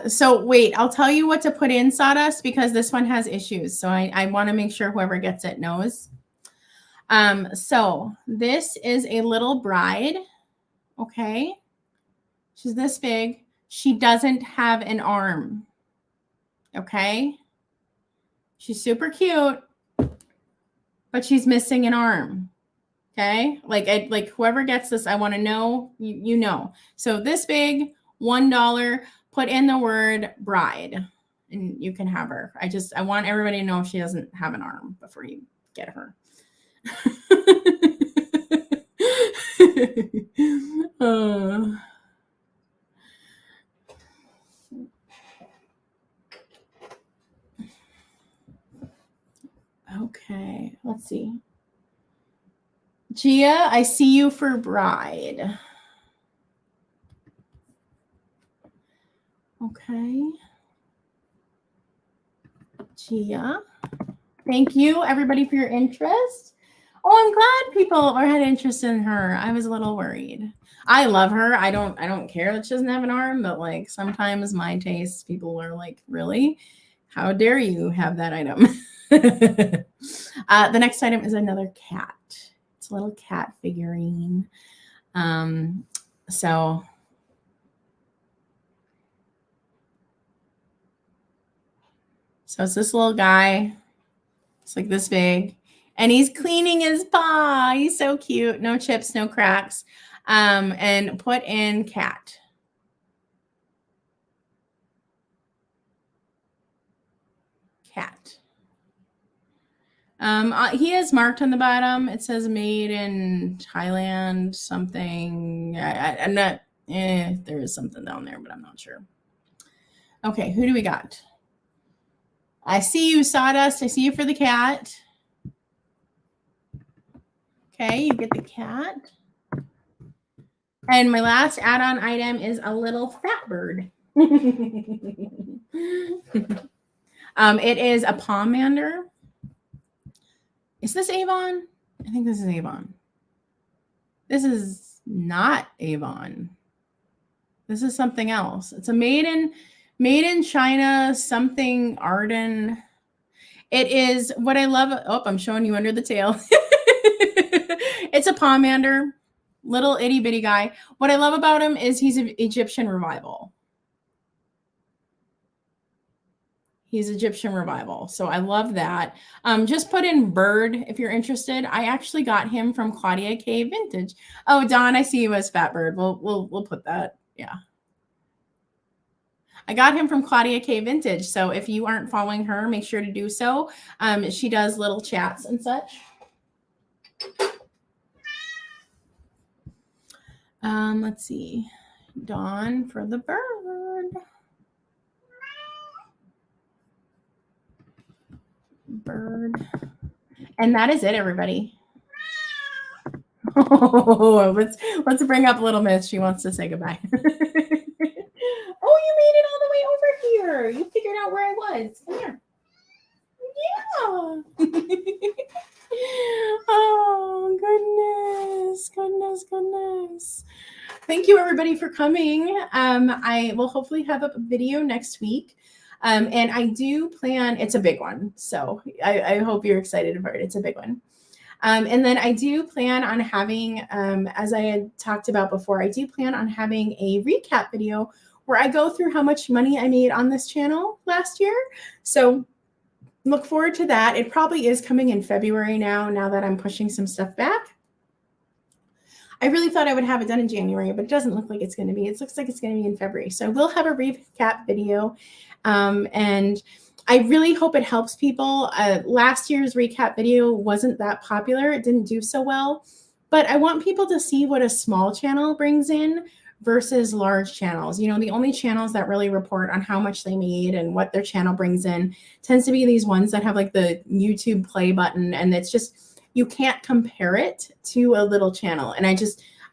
So wait, I'll tell you what to put in, Sawdust, because this one has issues. So I want to make sure whoever gets it knows. So this is a little bride. Okay. She's this big. She doesn't have an arm. Okay. She's super cute, but she's missing an arm. Okay. Like whoever gets this, I want to know, you know. So this big, $1, put in the word bride and you can have her. I want everybody to know she doesn't have an arm before you get her. Okay, let's see. Gia, I see you for bride. Okay. Gia. Thank you, everybody, for your interest. Oh, I'm glad people had interest in her. I was a little worried. I love her. I don't care that she doesn't have an arm, but like sometimes my taste, people are like, really? How dare you have that item? The next item is another cat. It's a little cat figurine. So it's this little guy. It's like this big. And he's cleaning his paw. He's so cute. No chips, no cracks. And put in cat. Cat. He is marked on the bottom. It says made in Thailand something. I'm not, there is something down there, but I'm not sure. Okay, who do we got? I see you, Sawdust. I see you for the cat. Okay, you get the cat. And my last add-on item is a little fat bird. It is a pomander. Is this Avon? I think this is Avon. This is not Avon. This is something else. It's a made in China, something Arden. It is what I love. Oh, I'm showing you under the tail. It's a pomander. Little itty bitty guy. What I love about him is he's an Egyptian revival. He's Egyptian revival. So I love that. Just put in bird if you're interested. I actually got him from Claudia K Vintage. Oh, Don, I see you as Fat Bird. We'll put that. Yeah. I got him from Claudia K Vintage. So if you aren't following her, make sure to do so. She does little chats and such. Let's see. Dawn for the bird. Bird. And that is it, everybody. Oh, let's bring up Little Miss. She wants to say goodbye. Oh, you made it all the way over here. You figured out where I was. Come here. Yeah. Oh, goodness. Thank you, everybody, for coming. I will hopefully have a video next week. And I do plan, it's a big one. So I hope you're excited about it. It's a big one. And then I do plan on having, as I had talked about before, I do plan on having a recap video where I go through how much money I made on this channel last year. So look forward to that. It probably is coming in February now that I'm pushing some stuff back. I really thought I would have it done in January, but it doesn't look like it's going to be. It looks like it's going to be in February. So we'll have a recap video. And I really hope it helps people. Last year's recap video wasn't that popular. It didn't do so well. But I want people to see what a small channel brings in versus large channels. You know, the only channels that really report on how much they made and what their channel brings in tends to be these ones that have like the YouTube play button, and it's just, you can't compare it to a little channel. And I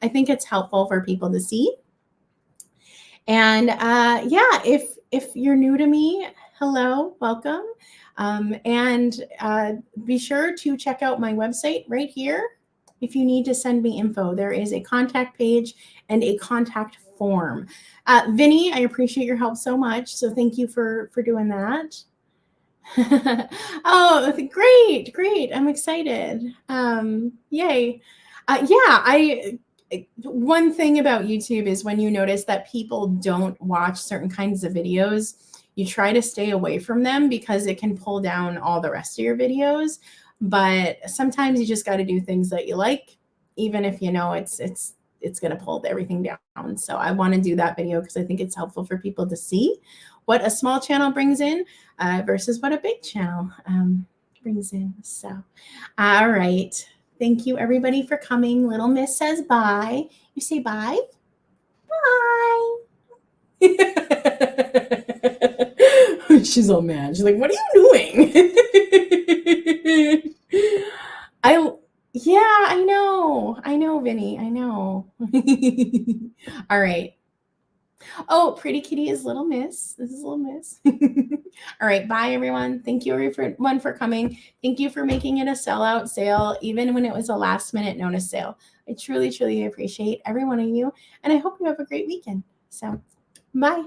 think it's helpful for people to see. And yeah, if you're new to me, hello, welcome. And be sure to check out my website right here. If you need to send me info, there is a contact page and a contact form. Vinny, I appreciate your help so much. So thank you for doing that. Oh, great. I'm excited. Yay. Yeah, one thing about YouTube is when you notice that people don't watch certain kinds of videos, you try to stay away from them because it can pull down all the rest of your videos. But sometimes you just got to do things that you like, even if you know it's going to pull everything down. So I want to do that video because I think it's helpful for people to see what a small channel brings in versus what a big channel brings in. So, all right. Thank you, everybody, for coming. Little Miss says bye. You say bye? Bye. She's all mad. She's like, what are you doing? Yeah, I know, Vinny. I know. All right. Oh, pretty kitty is Little Miss. This is Little Miss. All right. Bye, everyone. Thank you, everyone, for coming. Thank you for making it a sellout sale, even when it was a last minute notice sale. I truly, truly appreciate every one of you. And I hope you have a great weekend. So, bye.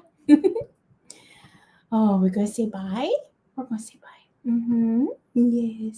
Oh, we're going to say bye? We're going to say bye. Yes.